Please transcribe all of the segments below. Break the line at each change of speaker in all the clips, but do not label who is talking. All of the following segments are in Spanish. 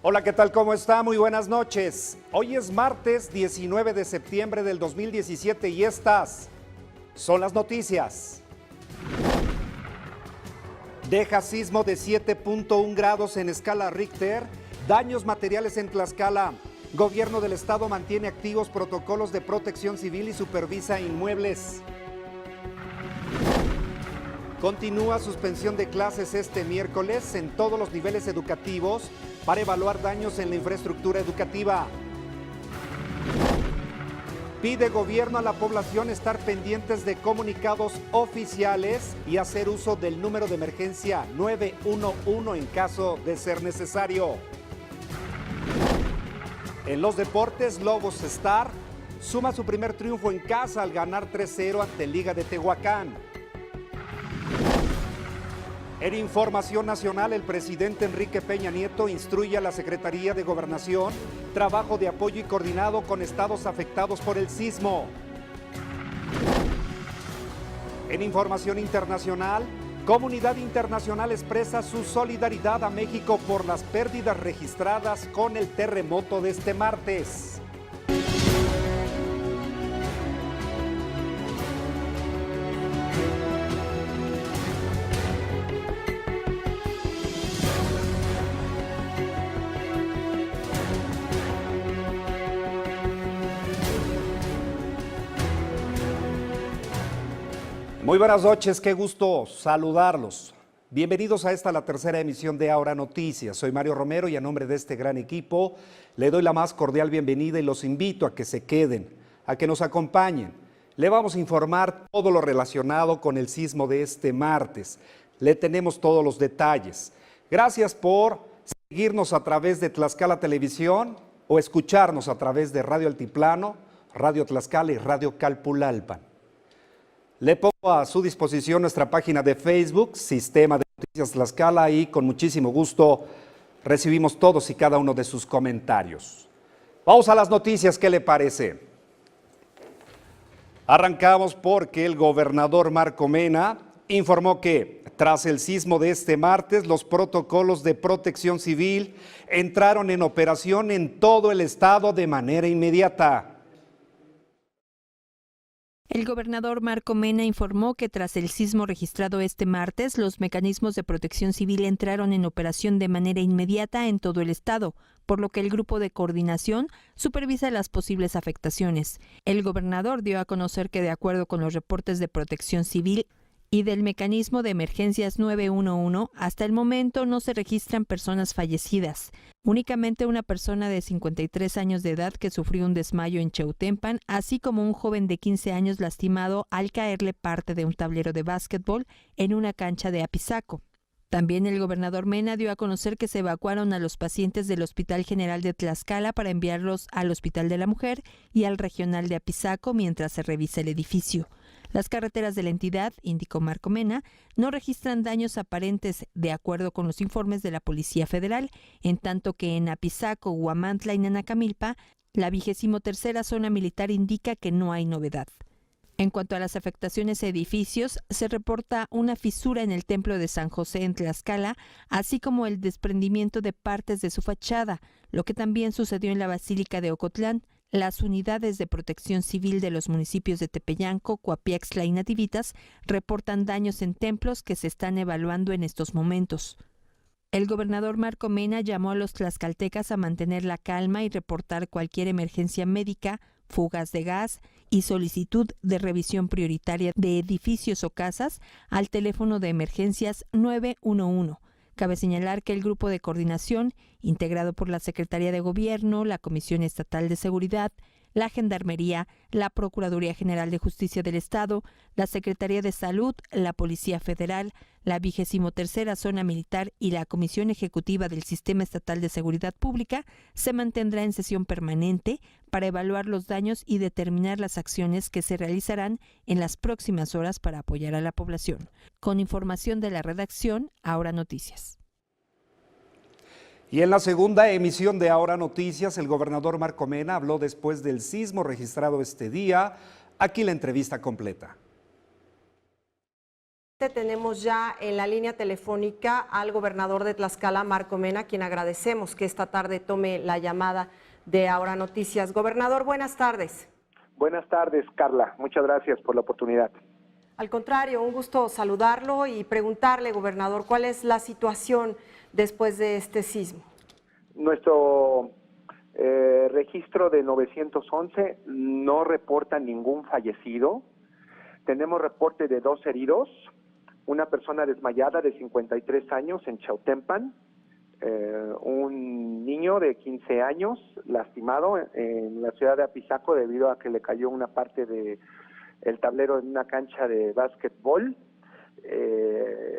Hola, ¿qué tal? ¿Cómo está? Muy buenas noches. Hoy es martes 19 de septiembre del 2017 y estas son las noticias. Deja sismo de 7.1 grados en escala Richter, daños materiales en Tlaxcala. Gobierno del estado mantiene activos protocolos de protección civil y supervisa inmuebles. Continúa suspensión de clases este miércoles en todos los niveles educativos para evaluar daños en la infraestructura educativa. Pide gobierno a la población estar pendientes de comunicados oficiales y hacer uso del número de emergencia 911 en caso de ser necesario. En los deportes, Lobos Star suma su primer triunfo en casa al ganar 3-0 ante Liga de Tehuacán. En información nacional, el presidente Enrique Peña Nieto instruye a la Secretaría de Gobernación trabajo de apoyo y coordinado con estados afectados por el sismo. En información internacional, comunidad internacional expresa su solidaridad a México por las pérdidas registradas con el terremoto de este martes. Muy buenas noches, qué gusto saludarlos. Bienvenidos a esta, la tercera emisión de Ahora Noticias. Soy Mario Romero y a nombre de este gran equipo le doy la más cordial bienvenida y los invito a que se queden, a que nos acompañen. Le vamos a informar todo lo relacionado con el sismo de este martes. Le tenemos todos los detalles. Gracias por seguirnos a través de Tlaxcala Televisión o escucharnos a través de Radio Altiplano, Radio Tlaxcala y Radio Calpulalpan. Le pongo a su disposición nuestra página de Facebook, Sistema de Noticias Tlaxcala, y con muchísimo gusto recibimos todos y cada uno de sus comentarios. Vamos a las noticias, ¿qué le parece? Arrancamos porque el gobernador Marco Mena informó que tras el sismo de este martes, los protocolos de protección civil entraron en operación en todo el estado de manera inmediata.
El gobernador Marco Mena informó que tras el sismo registrado este martes, los mecanismos de protección civil entraron en operación de manera inmediata en todo el estado, por lo que el grupo de coordinación supervisa las posibles afectaciones. El gobernador dio a conocer que, de acuerdo con los reportes de protección civil y del mecanismo de emergencias 911, hasta el momento no se registran personas fallecidas. Únicamente una persona de 53 años de edad que sufrió un desmayo en Cheutempan, así como un joven de 15 años lastimado al caerle parte de un tablero de básquetbol en una cancha de Apizaco. También el gobernador Mena dio a conocer que se evacuaron a los pacientes del Hospital General de Tlaxcala para enviarlos al Hospital de la Mujer y al Regional de Apizaco mientras se revisa el edificio. Las carreteras de la entidad, indicó Marco Mena, no registran daños aparentes de acuerdo con los informes de la Policía Federal, en tanto que en Apizaco, Huamantla y Nanacamilpa, la 23ª zona militar indica que no hay novedad. En cuanto a las afectaciones a edificios, se reporta una fisura en el templo de San José en Tlaxcala, así como el desprendimiento de partes de su fachada, lo que también sucedió en la Basílica de Ocotlán. Las unidades de protección civil de los municipios de Tepeyanco, Coapiaxtla y Nativitas reportan daños en templos que se están evaluando en estos momentos. El gobernador Marco Mena llamó a los tlaxcaltecas a mantener la calma y reportar cualquier emergencia médica, fugas de gas y solicitud de revisión prioritaria de edificios o casas al teléfono de emergencias 911. Cabe señalar que el grupo de coordinación, integrado por la Secretaría de Gobierno, la Comisión Estatal de Seguridad, la Gendarmería, la Procuraduría General de Justicia del Estado, la Secretaría de Salud, la Policía Federal, la 23ª Zona Militar y la Comisión Ejecutiva del Sistema Estatal de Seguridad Pública se mantendrá en sesión permanente para evaluar los daños y determinar las acciones que se realizarán en las próximas horas para apoyar a la población. Con información de la redacción, Ahora Noticias.
Y en la segunda emisión de Ahora Noticias, el gobernador Marco Mena habló después del sismo registrado este día. Aquí la entrevista completa.
Tenemos ya en la línea telefónica al gobernador de Tlaxcala, Marco Mena, quien agradecemos que esta tarde tome la llamada de Ahora Noticias. Gobernador, buenas tardes.
Buenas tardes, Carla. Muchas gracias por la oportunidad.
Al contrario, un gusto saludarlo y preguntarle, gobernador, ¿cuál es la situación después de este sismo?
Nuestro registro de 911 no reporta ningún fallecido. Tenemos reporte de 2 heridos, una persona desmayada de 53 años en Chautempan, un niño de 15 años lastimado en la ciudad de Apizaco debido a que le cayó una parte de el tablero en una cancha de básquetbol,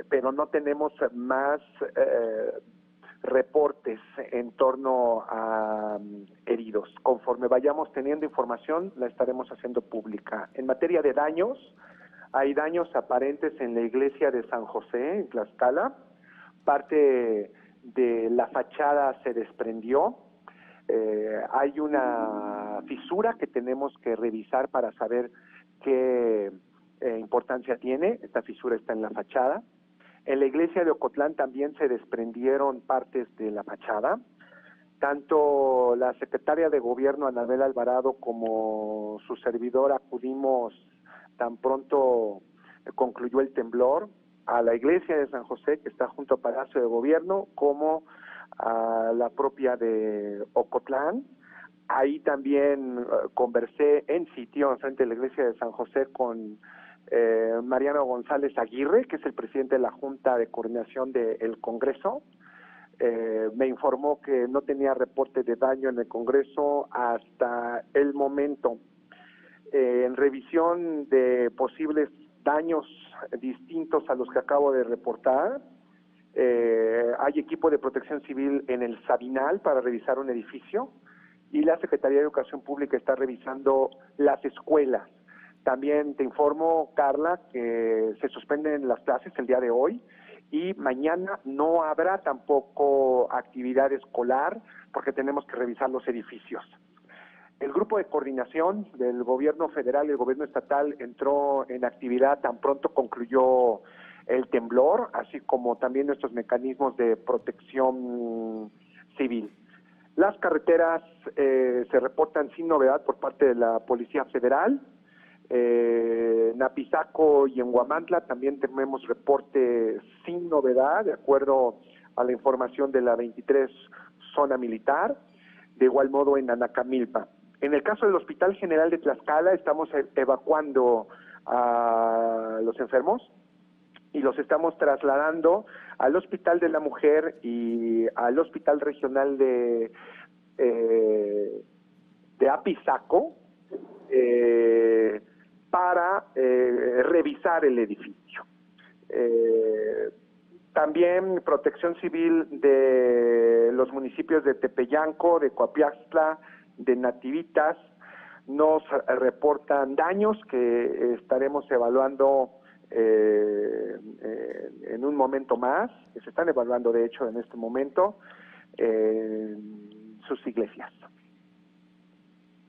pero no tenemos más reportes en torno a heridos. Conforme vayamos teniendo información, la estaremos haciendo pública. En materia de daños, hay daños aparentes en la iglesia de San José, en Tlaxcala. Parte de la fachada se desprendió. Hay una fisura que tenemos que revisar para saber qué importancia tiene. Esta fisura está en la fachada. En la iglesia de Ocotlán también se desprendieron partes de la fachada. Tanto la secretaria de Gobierno, Anabel Alvarado, como su servidor acudimos tan pronto concluyó el temblor a la iglesia de San José, que está junto al Palacio de Gobierno, como a la propia de Ocotlán. Ahí también conversé en sitio, enfrente de la iglesia de San José, con Mariano González Aguirre, que es el presidente de la Junta de Coordinación del Congreso. Me informó que no tenía reporte de daño en el Congreso hasta el momento. En revisión de posibles daños distintos a los que acabo de reportar, hay equipo de protección civil en el Sabinal para revisar un edificio y la Secretaría de Educación Pública está revisando las escuelas. También te informo, Carla, que se suspenden las clases el día de hoy y mañana no habrá tampoco actividad escolar porque tenemos que revisar los edificios. El grupo de coordinación del gobierno federal y el gobierno estatal entró en actividad tan pronto concluyó el temblor, así como también nuestros mecanismos de protección civil. Las carreteras se reportan sin novedad por parte de la Policía Federal. En Apizaco y en Huamantla también tenemos reporte sin novedad, de acuerdo a la información de la 23 Zona Militar, de igual modo en Anacamilpa. En el caso del Hospital General de Tlaxcala estamos evacuando a los enfermos y los estamos trasladando al Hospital de la Mujer y al Hospital Regional de Apizaco para revisar el edificio. También Protección Civil de los municipios de Tepeyanco, de Coapiaxtla, de Nativitas, nos reportan daños que estaremos evaluando en un momento más, que se están evaluando de hecho en este momento, sus iglesias.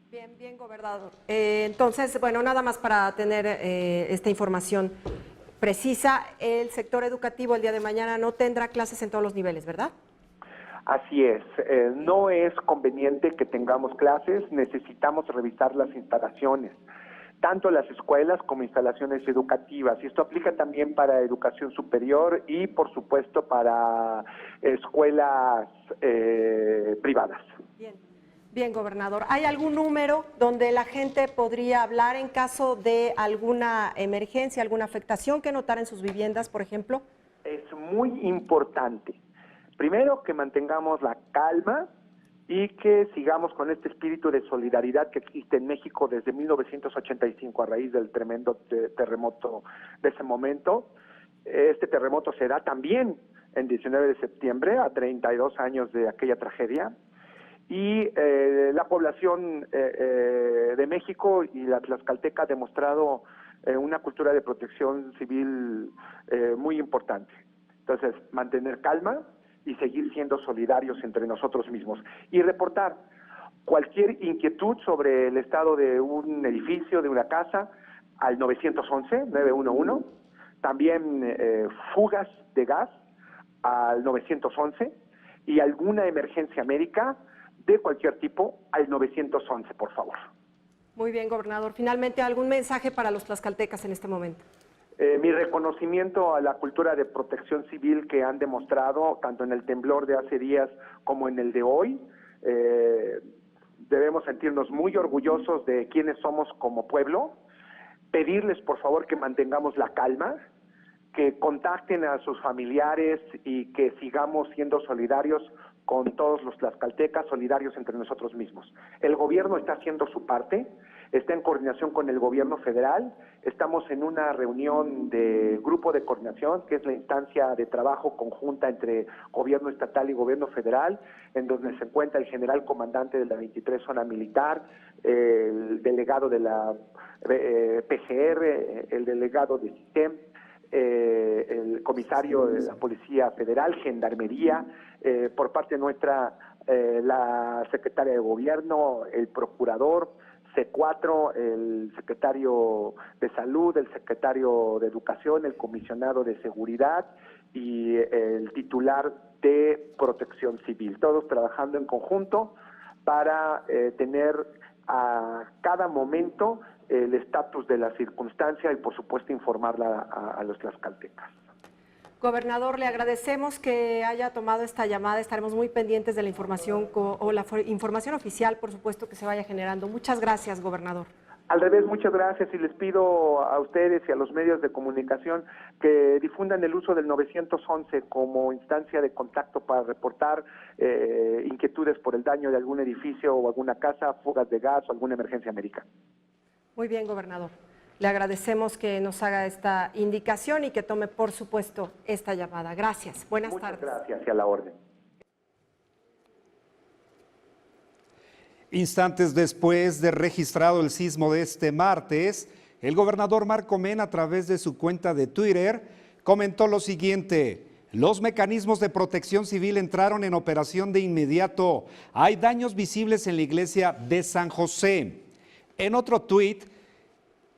Bien, gobernador. Entonces, bueno, nada más para tener esta información precisa, el sector educativo el día de mañana no tendrá clases en todos los niveles, ¿verdad?
Así es, no es conveniente que tengamos clases, necesitamos revisar las instalaciones, tanto las escuelas como instalaciones educativas, y esto aplica también para educación superior y por supuesto para escuelas privadas.
Bien, gobernador. ¿Hay algún número donde la gente podría hablar en caso de alguna emergencia, alguna afectación que notar en sus viviendas, por ejemplo?
Es muy importante. Primero, que mantengamos la calma y que sigamos con este espíritu de solidaridad que existe en México desde 1985 a raíz del tremendo terremoto de ese momento. Este terremoto se da también en 19 de septiembre, a 32 años de aquella tragedia. Y la población de México y la tlaxcalteca ha demostrado una cultura de protección civil muy importante. Entonces, mantener calma y seguir siendo solidarios entre nosotros mismos. Y reportar cualquier inquietud sobre el estado de un edificio, de una casa, al 911, También fugas de gas al 911 y alguna emergencia médica de cualquier tipo al 911, por favor.
Muy bien, gobernador. Finalmente, ¿algún mensaje para los tlaxcaltecas en este momento?
Mi reconocimiento a la cultura de protección civil que han demostrado tanto en el temblor de hace días como en el de hoy. Debemos sentirnos muy orgullosos de quiénes somos como pueblo, pedirles por favor que mantengamos la calma, que contacten a sus familiares y que sigamos siendo solidarios con todos los tlaxcaltecas, solidarios entre nosotros mismos. El gobierno está haciendo su parte, está en coordinación con el gobierno federal, estamos en una reunión de grupo de coordinación, que es la instancia de trabajo conjunta entre gobierno estatal y gobierno federal, en donde se encuentra el general comandante de la 23 Zona Militar, el delegado de la PGR, el delegado de SITEM, el comisario de la Policía Federal, Gendarmería, por parte nuestra, la secretaria de Gobierno, el procurador, C4, el secretario de Salud, el secretario de Educación, el comisionado de Seguridad y el titular de Protección Civil, todos trabajando en conjunto para tener a cada momento el estatus de la circunstancia y por supuesto informarla a los tlaxcaltecas.
Gobernador, le agradecemos que haya tomado esta llamada, estaremos muy pendientes de la información o la información oficial, por supuesto, que se vaya generando. Muchas gracias, gobernador.
Al revés, muchas gracias y les pido a ustedes y a los medios de comunicación que difundan el uso del 911 como instancia de contacto para reportar inquietudes por el daño de algún edificio o alguna casa, fugas de gas o alguna emergencia médica.
Muy bien, gobernador. Le agradecemos que nos haga esta indicación y que tome, por supuesto, esta llamada. Gracias. Buenas tardes.
Muchas gracias y a la orden.
Instantes después de registrado el sismo de este martes, el gobernador Marco Mena, a través de su cuenta de Twitter, comentó lo siguiente: los mecanismos de protección civil entraron en operación de inmediato. Hay daños visibles en la iglesia de San José. En otro tuit,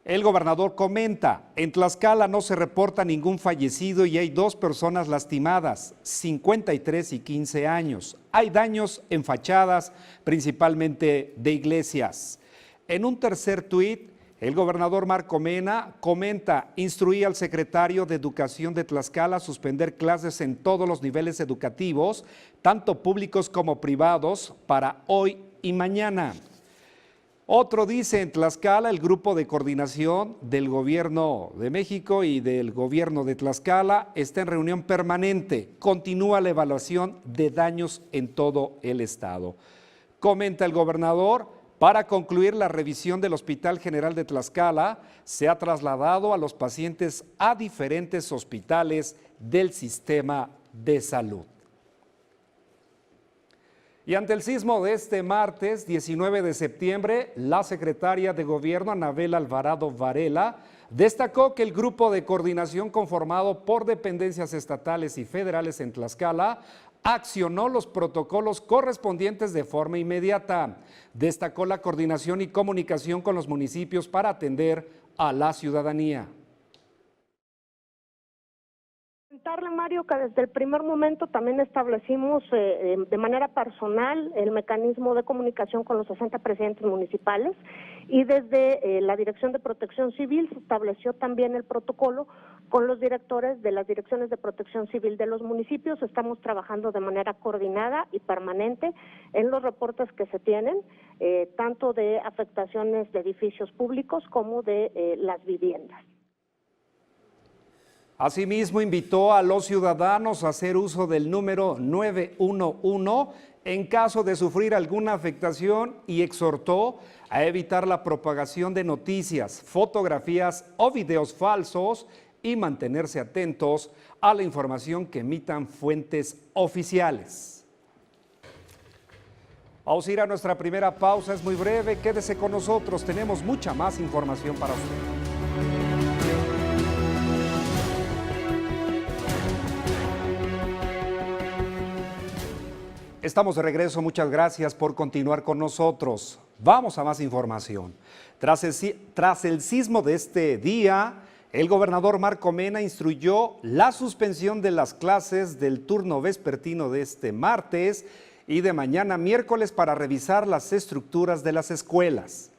el gobernador comenta: en Tlaxcala no se reporta ningún fallecido y hay 2 personas lastimadas, 53 y 15 años. Hay daños en fachadas, principalmente de iglesias. En un tercer tuit, el gobernador Marco Mena comenta: instruí al secretario de Educación de Tlaxcala a suspender clases en todos los niveles educativos, tanto públicos como privados, para hoy y mañana. Otro dice: en Tlaxcala, el grupo de coordinación del Gobierno de México y del Gobierno de Tlaxcala está en reunión permanente. Continúa la evaluación de daños en todo el estado. Comenta el gobernador: para concluir la revisión del Hospital General de Tlaxcala, se ha trasladado a los pacientes a diferentes hospitales del sistema de salud. Y ante el sismo de este martes, 19 de septiembre, la secretaria de Gobierno, Anabel Alvarado Varela, destacó que el grupo de coordinación conformado por dependencias estatales y federales en Tlaxcala accionó los protocolos correspondientes de forma inmediata. Destacó la coordinación y comunicación con los municipios para atender a la ciudadanía.
Mario, que desde el primer momento también establecimos de manera personal el mecanismo de comunicación con los 60 presidentes municipales y desde la Dirección de Protección Civil se estableció también el protocolo con los directores de las direcciones de protección civil de los municipios. Estamos trabajando de manera coordinada y permanente en los reportes que se tienen, tanto de afectaciones de edificios públicos como de las viviendas.
Asimismo, invitó a los ciudadanos a hacer uso del número 911 en caso de sufrir alguna afectación y exhortó a evitar la propagación de noticias, fotografías o videos falsos y mantenerse atentos a la información que emitan fuentes oficiales. Vamos a ir a nuestra primera pausa, es muy breve, quédese con nosotros, tenemos mucha más información para usted. Estamos de regreso, muchas gracias por continuar con nosotros. Vamos a más información. Tras el sismo de este día, El gobernador Marco Mena instruyó la suspensión de las clases del turno vespertino de este martes y de mañana miércoles para revisar las estructuras de las escuelas.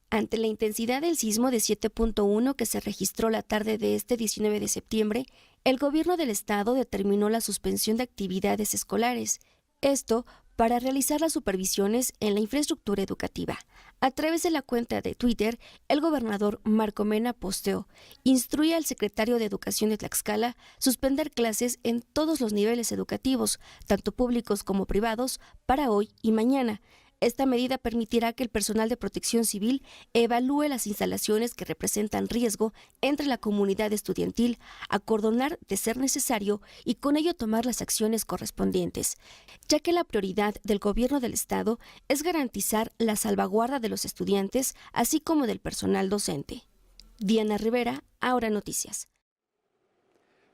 Ante la intensidad del sismo de 7.1 que se registró la tarde de este 19 de septiembre, el gobierno del estado determinó la suspensión de actividades escolares. Esto para realizar las supervisiones en la infraestructura educativa. A través de la cuenta de Twitter, el gobernador Marco Mena posteó: instruye al secretario de Educación de Tlaxcala suspender clases en todos los niveles educativos, tanto públicos como privados, para hoy y mañana. Esta medida permitirá que el personal de protección civil evalúe las instalaciones que representan riesgo entre la comunidad estudiantil, acordonar de ser necesario y con ello tomar las acciones correspondientes, ya que la prioridad del gobierno del estado es garantizar la salvaguarda de los estudiantes, así como del personal docente. Diana Rivera, Ahora Noticias.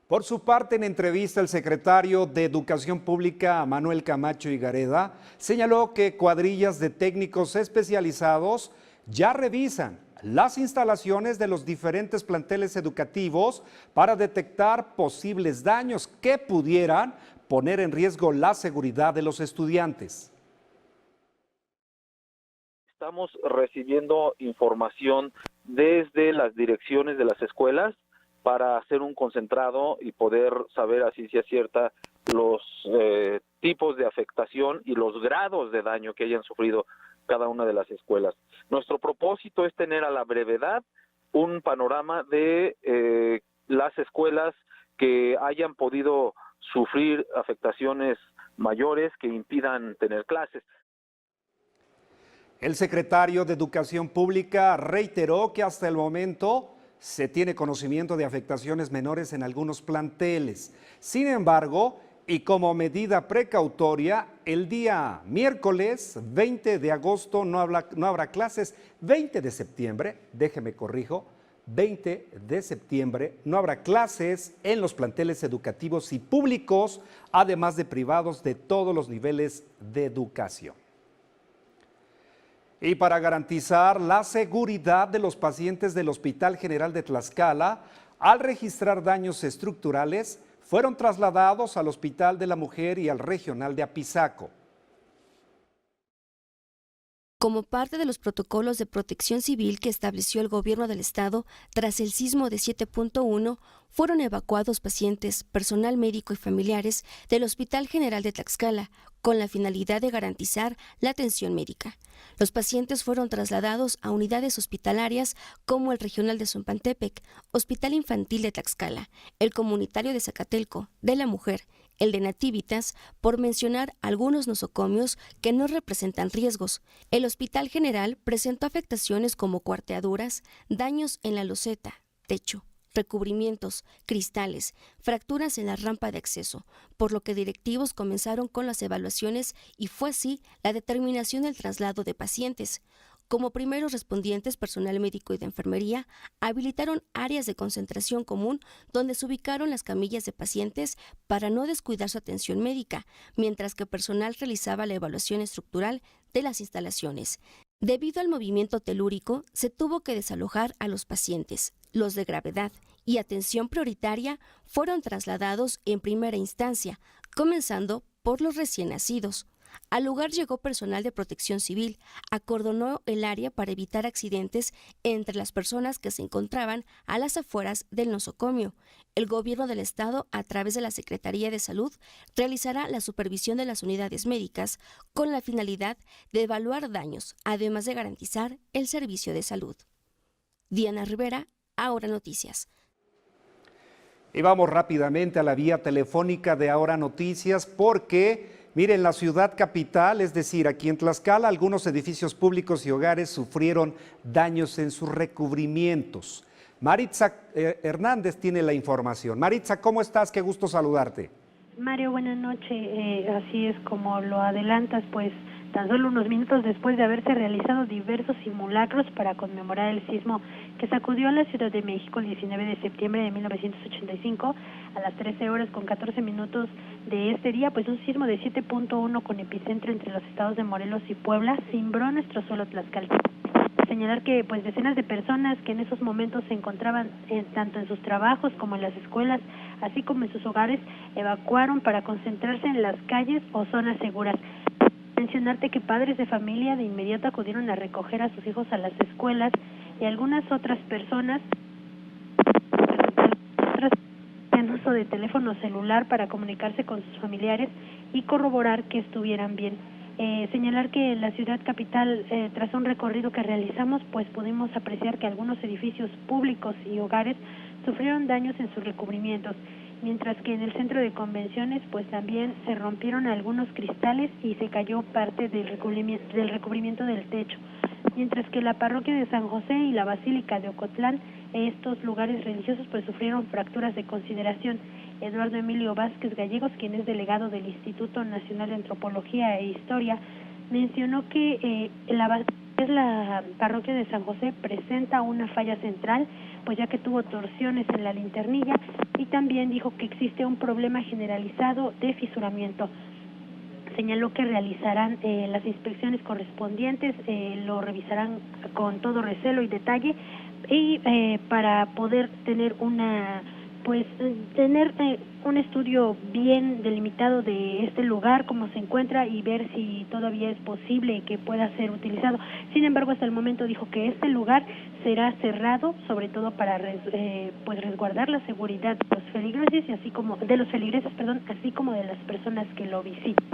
Por su parte, en entrevista, el secretario de Educación Pública, Manuel Camacho Higareda, señaló que cuadrillas de técnicos especializados ya revisan las instalaciones de los diferentes planteles educativos para detectar posibles daños que pudieran poner en riesgo la seguridad de los estudiantes.
Estamos recibiendo información desde las direcciones de las escuelas para hacer un concentrado y poder saber a ciencia cierta los tipos de afectación y los grados de daño que hayan sufrido cada una de las escuelas. Nuestro propósito es tener a la brevedad un panorama de las escuelas que hayan podido sufrir afectaciones mayores que impidan tener clases.
El secretario de Educación Pública reiteró que hasta el momento se tiene conocimiento de afectaciones menores en algunos planteles. Sin embargo, y como medida precautoria, el día miércoles 20 de agosto no habrá clases. 20 de septiembre, déjeme corrijo, 20 de septiembre no habrá clases en los planteles educativos y públicos, además de privados de todos los niveles de educación. Y para garantizar la seguridad de los pacientes del Hospital General de Tlaxcala, al registrar daños estructurales, fueron trasladados al Hospital de la Mujer y al Regional de Apizaco.
Como parte de los protocolos de protección civil que estableció el gobierno del estado tras el sismo de 7.1, fueron evacuados pacientes, personal médico y familiares del Hospital General de Tlaxcala con la finalidad de garantizar la atención médica. Los pacientes fueron trasladados a unidades hospitalarias como el Regional de Zompantepec, Hospital Infantil de Tlaxcala, el Comunitario de Zacatelco, de la Mujer, el de Nativitas, por mencionar algunos nosocomios que no representan riesgos. El Hospital General presentó afectaciones como cuarteaduras, daños en la loseta, techo, recubrimientos, cristales, fracturas en la rampa de acceso, por lo que directivos comenzaron con las evaluaciones y fue así la determinación del traslado de pacientes. Como primeros respondientes, personal médico y de enfermería habilitaron áreas de concentración común donde se ubicaron las camillas de pacientes para no descuidar su atención médica, mientras que personal realizaba la evaluación estructural de las instalaciones. Debido al movimiento telúrico, se tuvo que desalojar a los pacientes. Los de gravedad y atención prioritaria fueron trasladados en primera instancia, comenzando por los recién nacidos. Al lugar llegó personal de protección civil, acordonó el área para evitar accidentes entre las personas que se encontraban a las afueras del nosocomio. El gobierno del estado, a través de la Secretaría de Salud, realizará la supervisión de las unidades médicas con la finalidad de evaluar daños, además de garantizar el servicio de salud. Diana Rivera, Ahora Noticias.
Y vamos rápidamente a la vía telefónica de Ahora Noticias porque, miren, la ciudad capital, es decir, aquí en Tlaxcala, algunos edificios públicos y hogares sufrieron daños en sus recubrimientos. Maritza Hernández tiene la información. Maritza, ¿cómo estás? Qué gusto saludarte.
Mario, buenas noches. Así es como lo adelantas, pues tan solo unos minutos después de haberse realizado diversos simulacros para conmemorar el sismo que sacudió a la Ciudad de México el 19 de septiembre de 1985, a las 13 horas con 14 minutos de este día, pues un sismo de 7.1 con epicentro entre los estados de Morelos y Puebla cimbró nuestro suelo tlaxcalteco. Señalar que pues decenas de personas que en esos momentos se encontraban tanto en sus trabajos como en las escuelas, así como en sus hogares, evacuaron para concentrarse en las calles o zonas seguras. Mencionarte que padres de familia de inmediato acudieron a recoger a sus hijos a las escuelas y algunas otras personas en uso de teléfono celular para comunicarse con sus familiares y corroborar que estuvieran bien. Señalar que en la ciudad capital, tras un recorrido que realizamos, pues pudimos apreciar que algunos edificios públicos y hogares sufrieron daños en sus recubrimientos, mientras que en el centro de convenciones pues también se rompieron algunos cristales y se cayó parte del recubrimiento del techo, mientras que la parroquia de San José y la Basílica de Ocotlán, estos lugares religiosos pues sufrieron fracturas de consideración. Eduardo Emilio Vázquez Gallegos, quien es delegado del Instituto Nacional de Antropología e Historia, mencionó que la parroquia de San José presenta una falla central, pues ya que tuvo torsiones en la linternilla, y también dijo que existe un problema generalizado de fisuramiento. Señaló que realizarán las inspecciones correspondientes, lo revisarán con todo recelo y detalle, y para poder tener un estudio bien delimitado de este lugar, cómo se encuentra y ver si todavía es posible que pueda ser utilizado. Sin embargo, hasta el momento dijo que este lugar será cerrado, sobre todo para resguardar la seguridad de los feligreses, así como de las personas que lo visitan,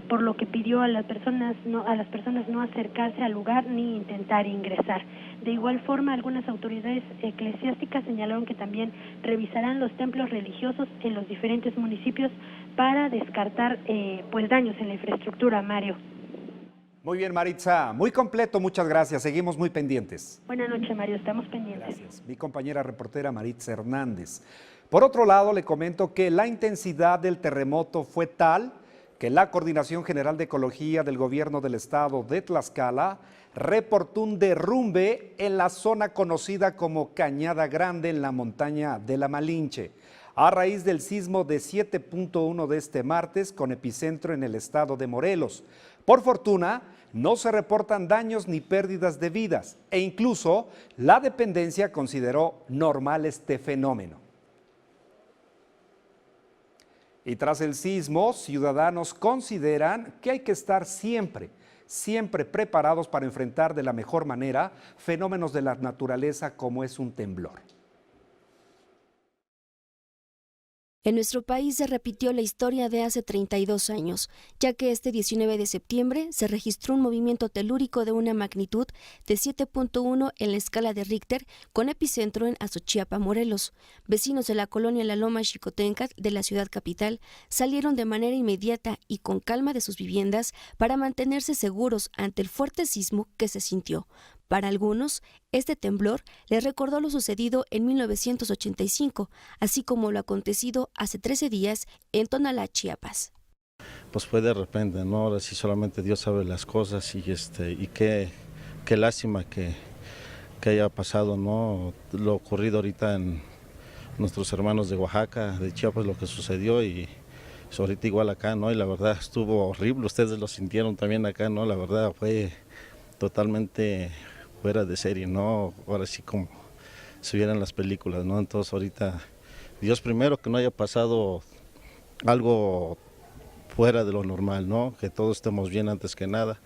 por lo que pidió a las personas no acercarse al lugar ni intentar ingresar. De igual forma, algunas autoridades eclesiásticas señalaron que también revisarán los templos religiosos en los diferentes municipios para descartar daños en la infraestructura, Mario.
Muy bien, Maritza, muy completo, muchas gracias, seguimos muy pendientes.
Buenas noches, Mario, estamos pendientes.
Gracias. Mi compañera reportera Maritza Hernández. Por otro lado, le comento que la intensidad del terremoto fue tal que la Coordinación General de Ecología del Gobierno del Estado de Tlaxcala reportó un derrumbe en la zona conocida como Cañada Grande en la montaña de la Malinche, a raíz del sismo de 7.1 de este martes con epicentro en el estado de Morelos. Por fortuna, no se reportan daños ni pérdidas de vidas e incluso la dependencia consideró normal este fenómeno. Y tras el sismo, ciudadanos consideran que hay que estar siempre preparados para enfrentar de la mejor manera fenómenos de la naturaleza como es un temblor.
En nuestro país se repitió la historia de hace 32 años, ya que este 19 de septiembre se registró un movimiento telúrico de una magnitud de 7.1 en la escala de Richter, con epicentro en Azochiapa, Morelos. Vecinos de la colonia La Loma Xicoténcatl de la ciudad capital salieron de manera inmediata y con calma de sus viviendas para mantenerse seguros ante el fuerte sismo que se sintió. Para algunos, este temblor les recordó lo sucedido en 1985, así como lo acontecido hace 13 días en Tonalá, Chiapas.
Pues fue de repente, ¿no? Ahora sí solamente Dios sabe las cosas y qué lástima que haya pasado, ¿no? Lo ocurrido ahorita en nuestros hermanos de Oaxaca, de Chiapas, lo que sucedió y ahorita igual acá, ¿no? Y la verdad estuvo horrible, ustedes lo sintieron también acá, ¿no? La verdad fue totalmente fuera de serie, ¿no? Ahora sí como se vieran las películas, ¿no? Entonces ahorita, Dios primero, que no haya pasado algo fuera de lo normal, ¿no? Que todos estemos bien antes que nada.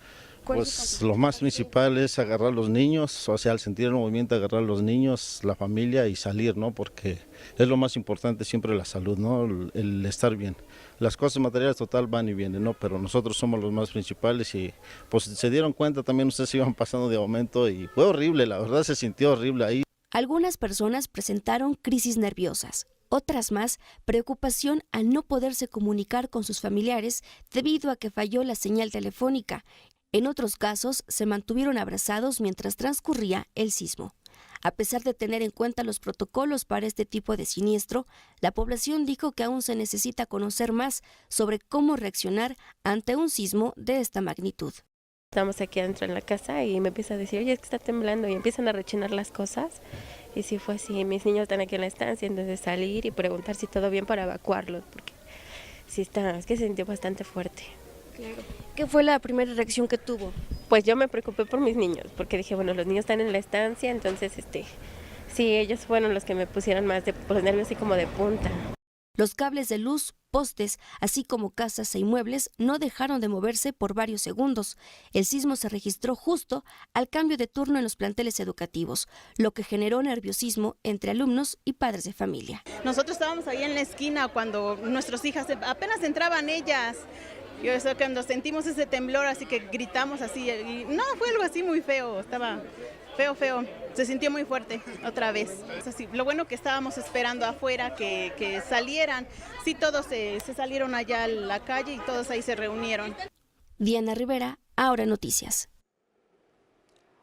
Pues lo más principal es agarrar a los niños, o sea, al sentir el movimiento, agarrar a los niños, la familia y salir, ¿no? Porque es lo más importante siempre la salud, ¿no? El estar bien. Las cosas materiales total van y vienen, ¿no? Pero nosotros somos los más principales y pues se dieron cuenta también, ustedes iban pasando de momento y fue horrible, la verdad se sintió horrible ahí.
Algunas personas presentaron crisis nerviosas. Otras más, preocupación al no poderse comunicar con sus familiares debido a que falló la señal telefónica. En otros casos, se mantuvieron abrazados mientras transcurría el sismo. A pesar de tener en cuenta los protocolos para este tipo de siniestro, la población dijo que aún se necesita conocer más sobre cómo reaccionar ante un sismo de esta magnitud.
Estamos aquí adentro en la casa y me empieza a decir, oye, es que está temblando, y empiezan a rechinar las cosas. Y sí fue así, mis niños están aquí en la estancia, entonces salir y preguntar si todo bien para evacuarlos, porque sí es que se sintió bastante fuerte. Claro.
¿Qué fue la primera reacción que tuvo?
Pues yo me preocupé por mis niños, porque dije, bueno, los niños están en la estancia, entonces, sí, ellos fueron los que me pusieron más los nervios así como de punta.
Los cables de luz, postes, así como casas e inmuebles, no dejaron de moverse por varios segundos. El sismo se registró justo al cambio de turno en los planteles educativos, lo que generó nerviosismo entre alumnos y padres de familia.
Nosotros estábamos ahí en la esquina cuando nuestras hijas apenas entraban ellas. Yo eso cuando sentimos ese temblor, así que gritamos así, y no, fue algo así muy feo, estaba feo, se sintió muy fuerte otra vez. Es así, lo bueno que estábamos esperando afuera que salieran, sí, todos se salieron allá a la calle y todos ahí se reunieron.
Diana Rivera, Ahora Noticias.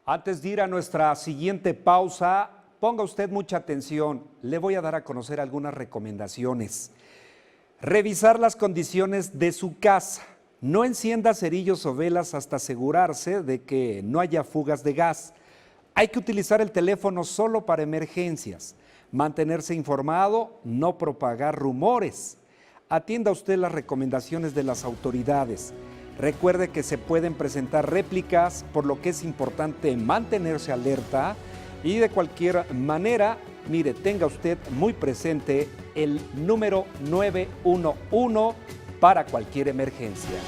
Antes de ir a nuestra siguiente pausa, ponga usted mucha atención, le voy a dar a conocer algunas recomendaciones. Revisar las condiciones de su casa. No encienda cerillos o velas hasta asegurarse de que no haya fugas de gas. Hay que utilizar el teléfono solo para emergencias. Mantenerse informado, no propagar rumores. Atienda usted las recomendaciones de las autoridades. Recuerde que se pueden presentar réplicas, por lo que es importante mantenerse alerta y de cualquier manera, mire, tenga usted muy presente el número 911 para cualquier emergencia.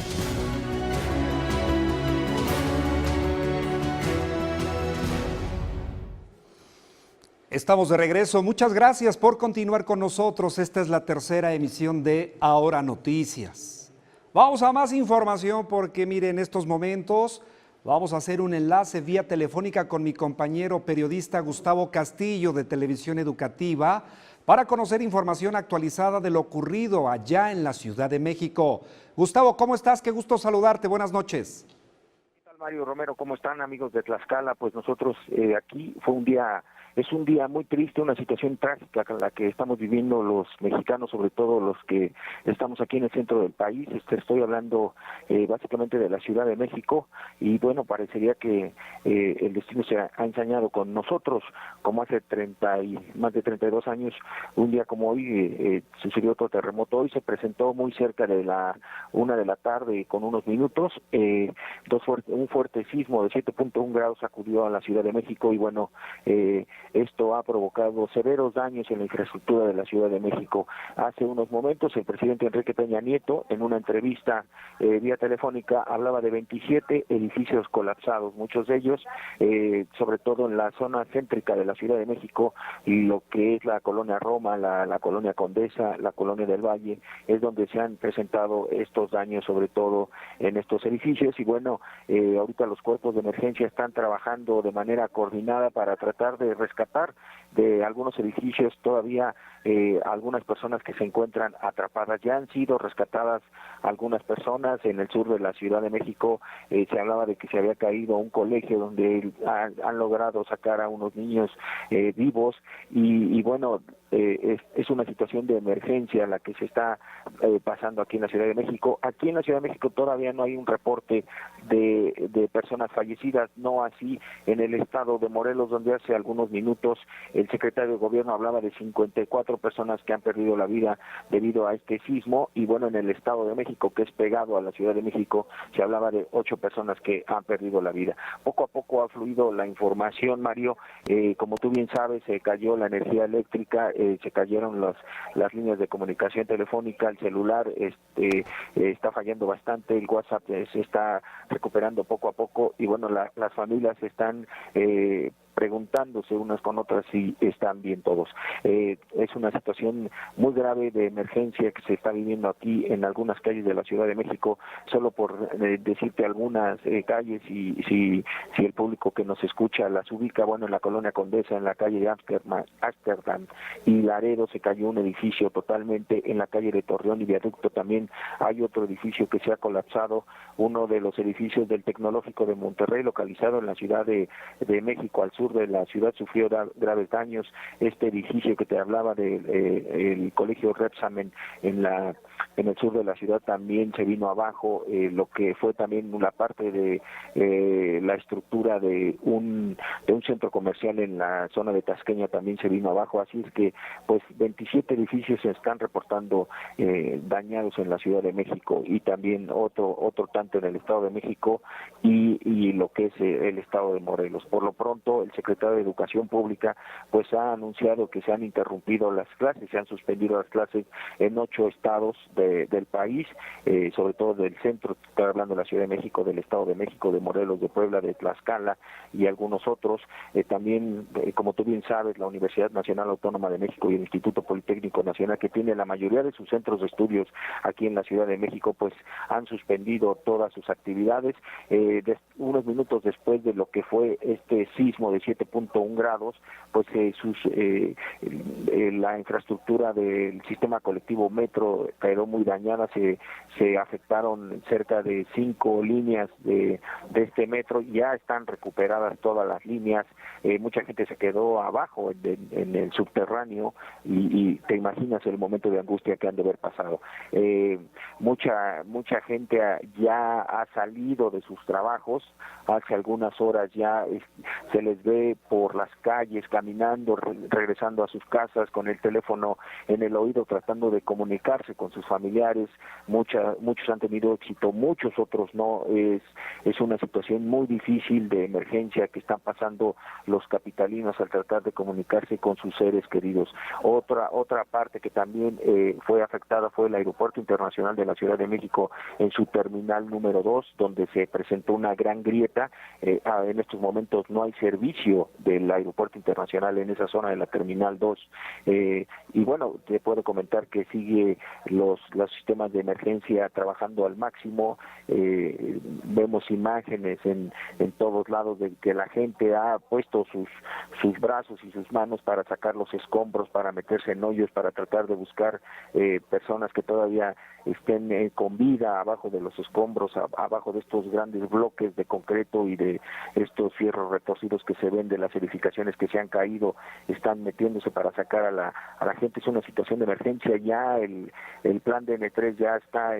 Estamos de regreso. Muchas gracias por continuar con nosotros. Esta es la tercera emisión de Ahora Noticias. Vamos a más información porque, mire, en estos momentos vamos a hacer un enlace vía telefónica con mi compañero periodista Gustavo Castillo de Televisión Educativa para conocer información actualizada de lo ocurrido allá en la Ciudad de México. Gustavo, ¿cómo estás? Qué gusto saludarte. Buenas noches.
¿Qué tal, Mario Romero? ¿Cómo están, amigos de Tlaxcala? Pues nosotros aquí es un día muy triste, una situación trágica con la que estamos viviendo los mexicanos, sobre todo los que estamos aquí en el centro del país. Estoy hablando básicamente de la Ciudad de México y bueno, parecería que el destino se ha ensañado con nosotros, como hace más de 32 años, un día como hoy sucedió otro terremoto. Hoy se presentó muy cerca de la 1 de la tarde con unos minutos, un fuerte sismo de 7.1 grados sacudió a la Ciudad de México y bueno, esto ha provocado severos daños en la infraestructura de la Ciudad de México. Hace unos momentos el presidente Enrique Peña Nieto, en una entrevista vía telefónica, hablaba de 27 edificios colapsados, muchos de ellos, sobre todo en la zona céntrica de la Ciudad de México, y lo que es la colonia Roma, la colonia Condesa, la colonia del Valle, es donde se han presentado estos daños, sobre todo en estos edificios. Y bueno, ahorita los cuerpos de emergencia están trabajando de manera coordinada para tratar de rescatar de algunos edificios todavía algunas personas que se encuentran atrapadas. Ya han sido rescatadas algunas personas en el sur de la Ciudad de México. Se hablaba de que se había caído un colegio donde han logrado sacar a unos niños vivos y bueno, es una situación de emergencia la que se está pasando aquí en la Ciudad de México. Aquí en la Ciudad de México todavía no hay un reporte de personas fallecidas, no así en el estado de Morelos, donde hace algunos minutos el secretario de Gobierno hablaba de 54 personas que han perdido la vida debido a este sismo. Y bueno, en el estado de México, que es pegado a la Ciudad de México, se hablaba de 8 personas que han perdido la vida. Poco a poco ha fluido la información, Mario. Como tú bien sabes, se cayó la energía eléctrica, se cayeron las líneas de comunicación telefónica, el celular está fallando bastante, el WhatsApp se está recuperando poco a poco y bueno, las familias están preguntándose unas con otras si están bien todos. Es una situación muy grave de emergencia que se está viviendo aquí en algunas calles de la Ciudad de México. Solo por decirte algunas calles y si el público que nos escucha las ubica, bueno, en la colonia Condesa, en la calle de Ámsterdam y Laredo se cayó un edificio totalmente, en la calle de Torreón y Viaducto también hay otro edificio que se ha colapsado, uno de los edificios del Tecnológico de Monterrey, localizado en la Ciudad de México, al sur de la ciudad, sufrió graves daños. Este edificio que te hablaba del el colegio Repsamen en la en el sur de la ciudad también se vino abajo, lo que fue también una parte de la estructura de un centro comercial en la zona de Tasqueña también se vino abajo, así es que pues 27 edificios se están reportando dañados en la Ciudad de México y también otro tanto en el Estado de México y lo que es el Estado de Morelos. Por lo pronto, el secretario de Educación Pública pues ha anunciado que se han interrumpido las clases, se han suspendido las clases en 8 estados del país, sobre todo del centro, estoy hablando de la Ciudad de México, del Estado de México, de Morelos, de Puebla, de Tlaxcala y algunos otros. También, como tú bien sabes, la Universidad Nacional Autónoma de México y el Instituto Politécnico Nacional, que tiene la mayoría de sus centros de estudios aquí en la Ciudad de México, pues han suspendido todas sus actividades. Unos minutos después de lo que fue este sismo de 7.1 grados, pues la infraestructura del sistema colectivo Metro quedó muy dañada, se afectaron cerca de 5 líneas de este metro, ya están recuperadas todas las líneas, mucha gente se quedó abajo en el subterráneo y te imaginas el momento de angustia que han de haber pasado. Mucha gente ya ha salido de sus trabajos, hace algunas horas ya se les ve por las calles caminando, regresando a sus casas con el teléfono en el oído tratando de comunicarse con sus familiares. Muchos han tenido éxito, muchos otros no. Es una situación muy difícil de emergencia que están pasando los capitalinos al tratar de comunicarse con sus seres queridos. Otra parte que también fue afectada fue el Aeropuerto Internacional de la Ciudad de México en su terminal número 2, donde se presentó una gran grieta. En estos momentos no hay servicio del Aeropuerto Internacional en esa zona de la terminal 2. Y bueno, te puedo comentar que sigue los sistemas de emergencia trabajando al máximo. Vemos imágenes en todos lados de que la gente ha puesto sus brazos y sus manos para sacar los escombros, para meterse en hoyos, para tratar de buscar personas que todavía estén con vida abajo de los escombros, abajo de estos grandes bloques de concreto y de estos fierros retorcidos que se ven de las edificaciones que se han caído, están metiéndose para sacar a la gente. Es una situación de emergencia. Ya el plan de N3 ya está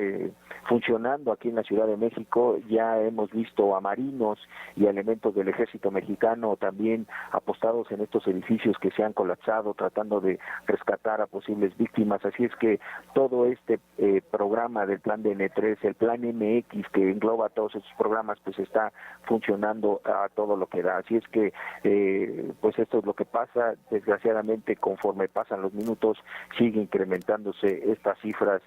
funcionando aquí en la Ciudad de México. Ya hemos visto a marinos y elementos del ejército mexicano también apostados en estos edificios que se han colapsado, tratando de rescatar a posibles víctimas. Así es que todo este programa del plan de N3, el plan MX que engloba todos estos programas, pues está funcionando a todo lo que da. Así es que pues esto es lo que pasa. Desgraciadamente, conforme pasan los minutos, sigue incrementándose estas cifras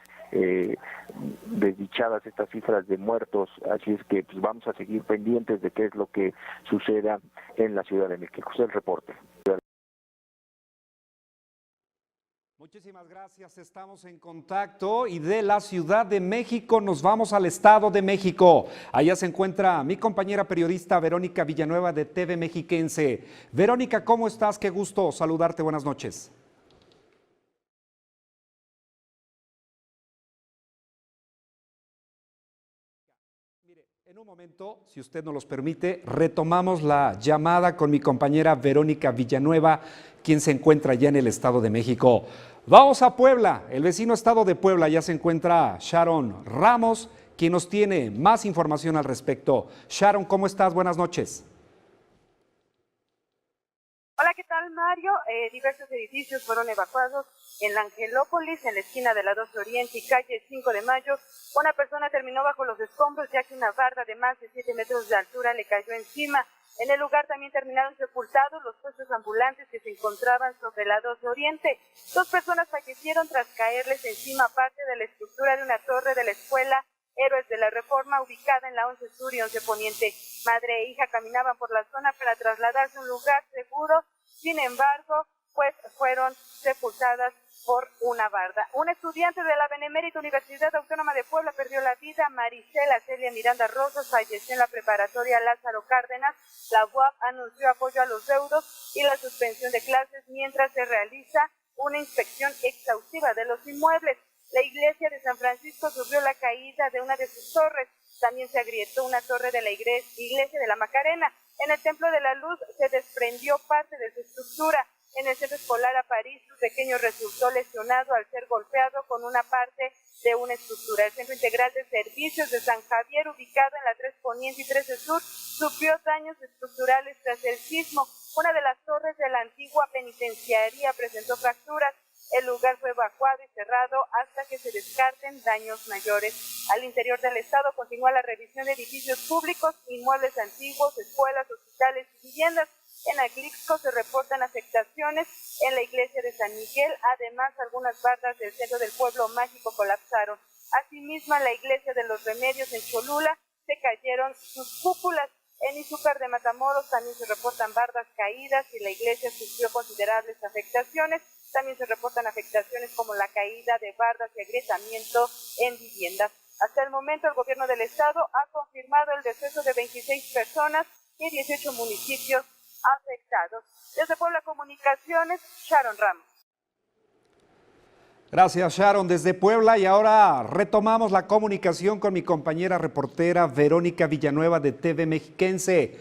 desdichadas, estas cifras de muertos. Así es que pues vamos a seguir pendientes de qué es lo que suceda en la Ciudad de México. Es el reporte.
Muchísimas gracias, estamos en contacto y de la Ciudad de México nos vamos al Estado de México. Allá se encuentra mi compañera periodista Verónica Villanueva de TV Mexiquense. Verónica, ¿cómo estás? Qué gusto saludarte, buenas noches. Mire, en un momento, si usted nos los permite, retomamos la llamada con mi compañera Verónica Villanueva, quien se encuentra ya en el Estado de México. Vamos a Puebla, el vecino estado de Puebla, ya se encuentra Sharon Ramos, quien nos tiene más información al respecto. Sharon, ¿cómo estás? Buenas noches.
Hola, ¿qué tal, Mario? Diversos edificios fueron evacuados en la Angelópolis, en la esquina de la 12 Oriente y calle 5 de Mayo. Una persona terminó bajo los escombros, ya que una barda de más de 7 metros de altura le cayó encima. En el lugar también terminaron sepultados los puestos ambulantes que se encontraban sobre la 12 Oriente. 2 personas fallecieron tras caerles encima parte de la estructura de una torre de la escuela Héroes de la Reforma, ubicada en la 11 Sur y 11 Poniente. Madre e hija caminaban por la zona para trasladarse a un lugar seguro. Sin embargo, pues fueron sepultadas por una barda. Un estudiante de la Benemérita Universidad Autónoma de Puebla perdió la vida. Maricela Celia Miranda Rosas falleció en la preparatoria Lázaro Cárdenas. La UAP anunció apoyo a los deudos y la suspensión de clases mientras se realiza una inspección exhaustiva de los inmuebles. La iglesia de San Francisco sufrió la caída de una de sus torres. También se agrietó una torre de la iglesia de la Macarena. En el Templo de la Luz se desprendió parte de su estructura. En el centro escolar a París, un pequeño resultó lesionado al ser golpeado con una parte de una estructura. El Centro Integral de Servicios de San Javier, ubicado en la 3 Poniente y 13 Sur, sufrió daños estructurales tras el sismo. Una de las torres de la antigua penitenciaría presentó fracturas. El lugar fue evacuado y cerrado hasta que se descarten daños mayores. Al interior del estado continúa la revisión de edificios públicos, inmuebles antiguos, escuelas, hospitales y viviendas. En Atlixco se reportan afectaciones en la iglesia de San Miguel. Además, algunas bardas del centro del pueblo mágico colapsaron. Asimismo, en la iglesia de los Remedios en Cholula se cayeron sus cúpulas. En Izúcar de Matamoros también se reportan bardas caídas y la iglesia sufrió considerables afectaciones. También se reportan afectaciones como la caída de bardas y agrietamiento en viviendas. Hasta el momento, el gobierno del estado ha confirmado el deceso de 26 personas y 18 municipios afectados. Desde Puebla Comunicaciones, Sharon Ramos.
Gracias, Sharon, desde Puebla. Y ahora retomamos la comunicación con mi compañera reportera Verónica Villanueva de TV Mexiquense.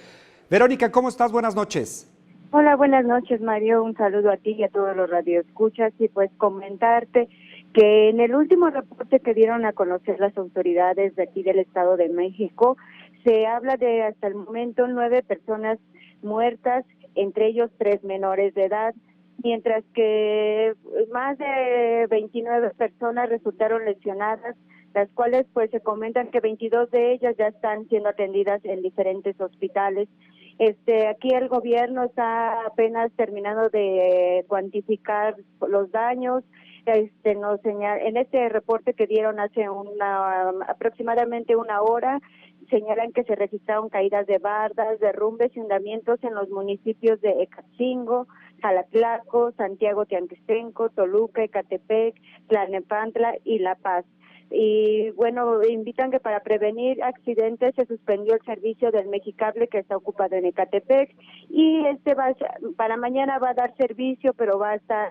Verónica, ¿cómo estás? Buenas noches.
Hola, buenas noches, Mario. Un saludo a ti y a todos los radioescuchas. Y pues comentarte que en el último reporte que dieron a conocer las autoridades de aquí del Estado de México, se habla de hasta el momento 9 personas muertas, entre ellos 3 menores de edad, mientras que más de 29 personas resultaron lesionadas, las cuales pues se comentan que 22 de ellas ya están siendo atendidas en diferentes hospitales. Aquí el gobierno está apenas terminando de cuantificar los daños. En este reporte que dieron hace aproximadamente una hora, señalan que se registraron caídas de bardas, derrumbes y hundimientos en los municipios de Ecatzingo, Jalaclaco, Santiago Tianguistenco, Toluca, Ecatepec, Tlalnepantla y La Paz. Y bueno, invitan que para prevenir accidentes se suspendió el servicio del Mexicable que está ocupado en Ecatepec y para mañana va a dar servicio, pero va a estar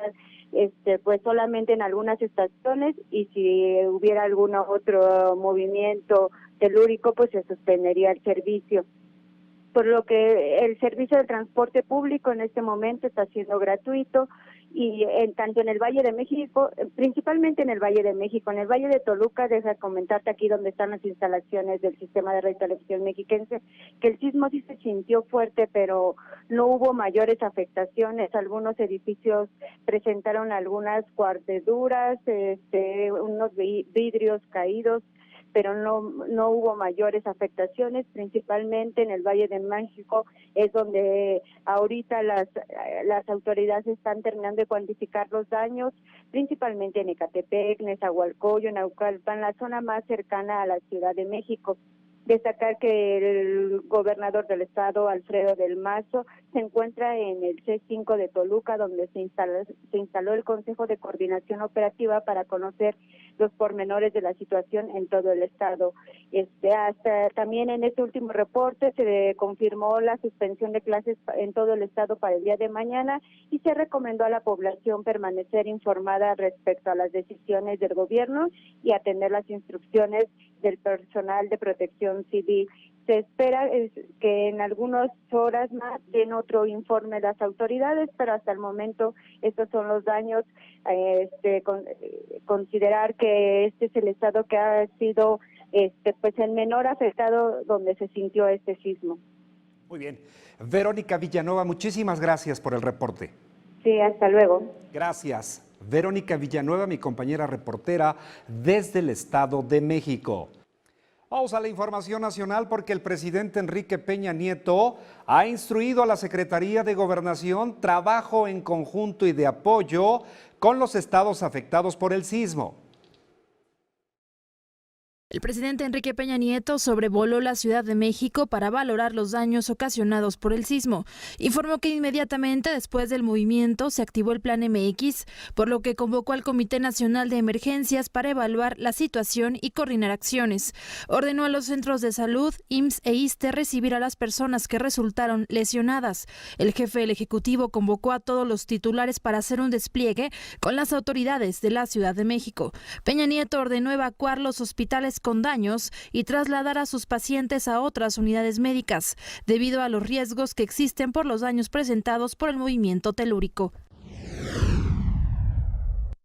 pues solamente en algunas estaciones, y si hubiera algún otro movimiento telúrico pues se suspendería el servicio. Por lo que el servicio de transporte público en este momento está siendo gratuito, y tanto en el Valle de México, principalmente en el Valle de México, en el Valle de Toluca, deja comentarte aquí donde están las instalaciones del sistema de radio y televisión mexiquense, que el sismo sí se sintió fuerte, pero no hubo mayores afectaciones. Algunos edificios presentaron algunas cuarteduras, unos vidrios caídos, pero no hubo mayores afectaciones. Principalmente en el Valle de México es donde ahorita las autoridades están terminando de cuantificar los daños, principalmente en Ecatepec, Nezahualcóyotl, Naucalpan, la zona más cercana a la Ciudad de México. Destacar que el gobernador del estado, Alfredo del Mazo, se encuentra en el C5 de Toluca, donde se instaló el Consejo de Coordinación Operativa para conocer los pormenores de la situación en todo el estado. Hasta también en este último reporte se confirmó la suspensión de clases en todo el estado para el día de mañana, y se recomendó a la población permanecer informada respecto a las decisiones del gobierno y atender las instrucciones del personal de protección civil. Se espera que en algunas horas más den otro informe las autoridades, pero hasta el momento estos son los daños. Considerar que este es el estado que ha sido pues el menor afectado donde se sintió este sismo.
Muy bien. Verónica Villanueva, muchísimas gracias por el reporte.
Sí, hasta luego.
Gracias. Verónica Villanueva, mi compañera reportera desde el Estado de México. Vamos a la información nacional, porque el presidente Enrique Peña Nieto ha instruido a la Secretaría de Gobernación trabajo en conjunto y de apoyo con los estados afectados por el sismo.
El presidente Enrique Peña Nieto sobrevoló la Ciudad de México para valorar los daños ocasionados por el sismo. Informó que inmediatamente después del movimiento se activó el Plan MX, por lo que convocó al Comité Nacional de Emergencias para evaluar la situación y coordinar acciones. Ordenó a los centros de salud, IMSS e ISSSTE recibir a las personas que resultaron lesionadas. El jefe del Ejecutivo convocó a todos los titulares para hacer un despliegue con las autoridades de la Ciudad de México. Peña Nieto ordenó evacuar los hospitales con daños y trasladar a sus pacientes a otras unidades médicas, debido a los riesgos que existen por los daños presentados por el movimiento telúrico.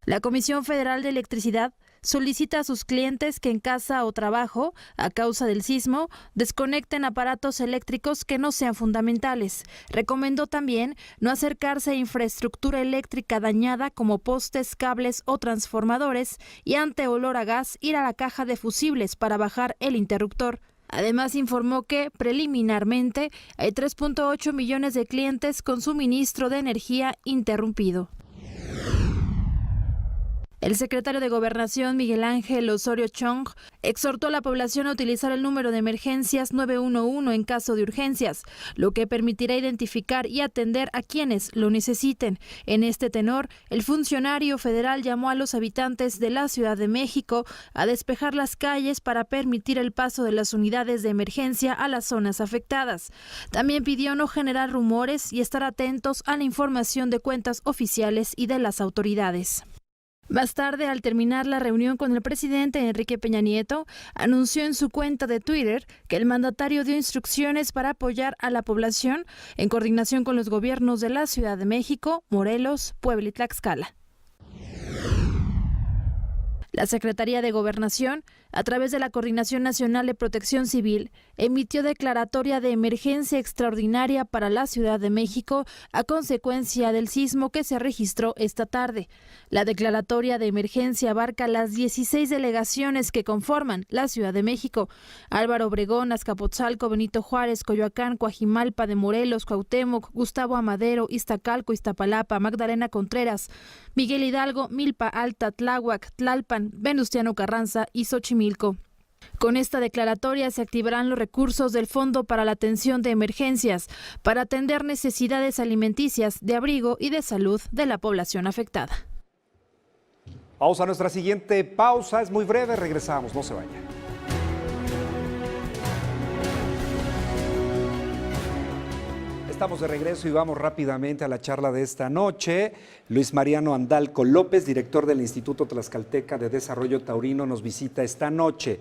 La Comisión Federal de Electricidad solicita a sus clientes que en casa o trabajo, a causa del sismo, desconecten aparatos eléctricos que no sean fundamentales. Recomendó también no acercarse a infraestructura eléctrica dañada como postes, cables o transformadores y ante olor a gas ir a la caja de fusibles para bajar el interruptor. Además, informó que, preliminarmente, hay 3.8 millones de clientes con suministro de energía interrumpido. El secretario de Gobernación, Miguel Ángel Osorio Chong, exhortó a la población a utilizar el número de emergencias 911 en caso de urgencias, lo que permitirá identificar y atender a quienes lo necesiten. En este tenor, el funcionario federal llamó a los habitantes de la Ciudad de México a despejar las calles para permitir el paso de las unidades de emergencia a las zonas afectadas. También pidió no generar rumores y estar atentos a la información de cuentas oficiales y de las autoridades. Más tarde, al terminar la reunión con el presidente Enrique Peña Nieto, anunció en su cuenta de Twitter que el mandatario dio instrucciones para apoyar a la población en coordinación con los gobiernos de la Ciudad de México, Morelos, Puebla y Tlaxcala. La Secretaría de Gobernación, a través de la Coordinación Nacional de Protección Civil, emitió declaratoria de emergencia extraordinaria para la Ciudad de México a consecuencia del sismo que se registró esta tarde. La declaratoria de emergencia abarca las 16 delegaciones que conforman la Ciudad de México: Álvaro Obregón, Azcapotzalco, Benito Juárez, Coyoacán, Coajimalpa de Morelos, Cuauhtémoc, Gustavo Amadero, Iztacalco, Iztapalapa, Magdalena Contreras, Miguel Hidalgo, Milpa Alta, Tláhuac, Tlalpan, Venustiano Carranza y Xochimilco. Con esta declaratoria se activarán los recursos del Fondo para la Atención de Emergencias para atender necesidades alimenticias, de abrigo y de salud de la población afectada.
Vamos a nuestra siguiente pausa, es muy breve, regresamos, no se vayan. Estamos de regreso y vamos rápidamente a la charla de esta noche. Luis Mariano Andalco López, director del Instituto Tlaxcalteca de Desarrollo Taurino, nos visita esta noche.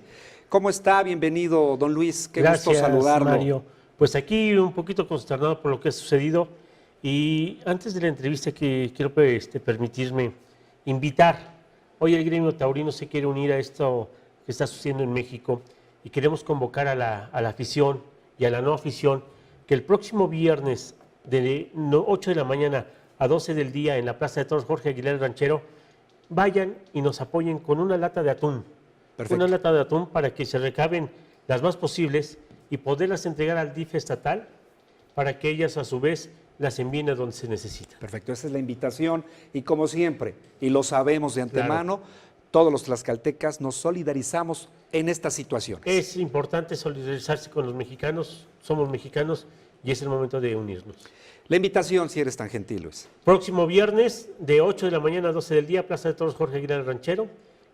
¿Cómo está? Bienvenido, don Luis. Qué gusto saludarlo.
Mario. Pues aquí un poquito consternado por lo que ha sucedido. Y antes de la entrevista que quiero permitirme invitar. Hoy el gremio taurino se quiere unir a esto que está sucediendo en México y queremos convocar a la afición y a la no afición que el próximo viernes de 8 de la mañana a 12 del día en la Plaza de Toros Jorge Aguilar Ranchero vayan y nos apoyen con una lata de atún. Perfecto. Una lata de atún para que se recaben las más posibles y poderlas entregar al DIF estatal para que ellas a su vez las envíen a donde se necesita.
Perfecto, esa es la invitación y como siempre, y lo sabemos de antemano, claro, todos los tlaxcaltecas nos solidarizamos en estas situaciones.
Es importante solidarizarse con los mexicanos, somos mexicanos y es el momento de unirnos.
La invitación, si eres tan gentil, Luis.
Próximo viernes de 8 de la mañana a 12 del día, Plaza de Toros Jorge Aguilar Ranchero,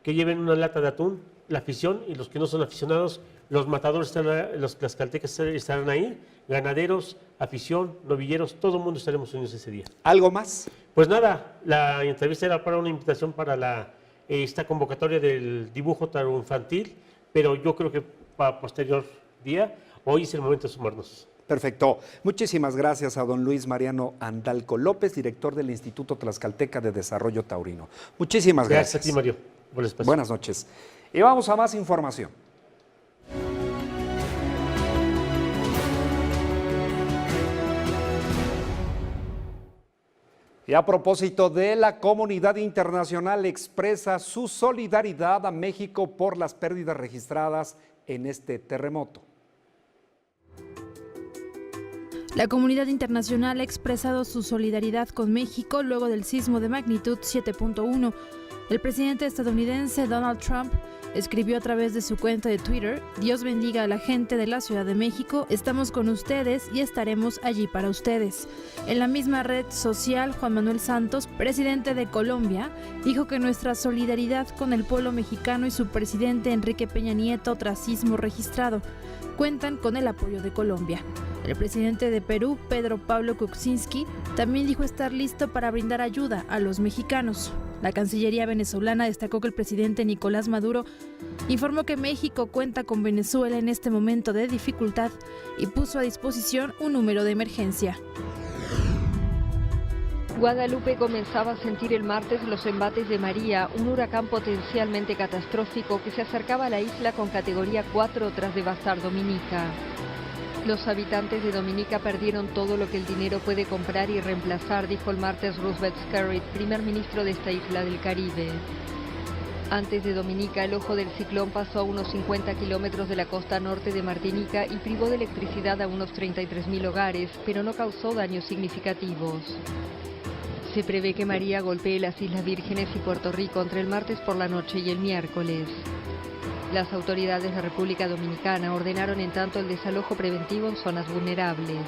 que lleven una lata de atún, la afición y los que no son aficionados, los matadores, los tlaxcaltecas estarán ahí, ganaderos, afición, novilleros, todo el mundo estaremos unidos ese día.
¿Algo más?
Pues nada, la entrevista era para una invitación para esta convocatoria del dibujo tauro-infantil, pero yo creo que para posterior día, hoy es el momento de sumarnos.
Perfecto. Muchísimas gracias a don Luis Mariano Andalco López, director del Instituto Tlaxcalteca de Desarrollo Taurino. Muchísimas gracias.
Gracias a ti, Mario, por el espacio.
Buenas noches. Y vamos a más información. Y a propósito de la comunidad internacional expresa su solidaridad a México por las pérdidas registradas en este terremoto.
La comunidad internacional ha expresado su solidaridad con México luego del sismo de magnitud 7.1. El presidente estadounidense Donald Trump escribió a través de su cuenta de Twitter: Dios bendiga a la gente de la Ciudad de México, estamos con ustedes y estaremos allí para ustedes. En la misma red social, Juan Manuel Santos, presidente de Colombia, dijo que nuestra solidaridad con el pueblo mexicano y su presidente Enrique Peña Nieto tras sismo registrado cuentan con el apoyo de Colombia. El presidente de Perú, Pedro Pablo Kuczynski, también dijo estar listo para brindar ayuda a los mexicanos. La Cancillería venezolana destacó que el presidente Nicolás Maduro informó que México cuenta con Venezuela en este momento de dificultad y puso a disposición un número de emergencia.
Guadalupe comenzaba a sentir el martes los embates de María, un huracán potencialmente catastrófico que se acercaba a la isla con categoría 4 tras devastar Dominica. Los habitantes de Dominica perdieron todo lo que el dinero puede comprar y reemplazar, dijo el martes Roosevelt Skerrit, primer ministro de esta isla del Caribe. Antes de Dominica, el ojo del ciclón pasó a unos 50 kilómetros de la costa norte de Martinica y privó de electricidad a unos 33.000 hogares, pero no causó daños significativos. Se prevé que María golpee las Islas Vírgenes y Puerto Rico entre el martes por la noche y el miércoles. Las autoridades de República Dominicana ordenaron en tanto el desalojo preventivo en zonas vulnerables.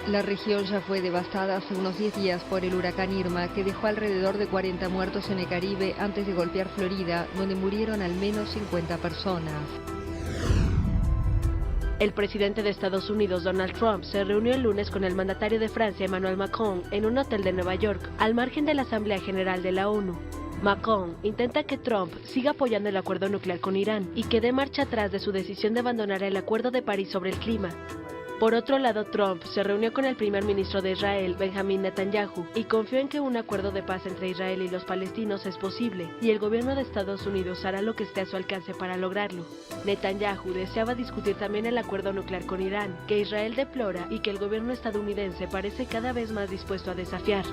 La región ya fue devastada hace unos 10 días por el huracán Irma, que dejó alrededor de 40 muertos en el Caribe antes de golpear Florida, donde murieron al menos 50 personas.
El presidente de Estados Unidos, Donald Trump, se reunió el lunes con el mandatario de Francia, Emmanuel Macron, en un hotel de Nueva York, al margen de la Asamblea General de la ONU. Macron intenta que Trump siga apoyando el acuerdo nuclear con Irán y que dé marcha atrás de su decisión de abandonar el Acuerdo de París sobre el clima. Por otro lado, Trump se reunió con el primer ministro de Israel, Benjamin Netanyahu, y confió en que un acuerdo de paz entre Israel y los palestinos es posible, y el gobierno de Estados Unidos hará lo que esté a su alcance para lograrlo. Netanyahu deseaba discutir también el acuerdo nuclear con Irán, que Israel deplora y que el gobierno estadounidense parece cada vez más dispuesto a desafiar.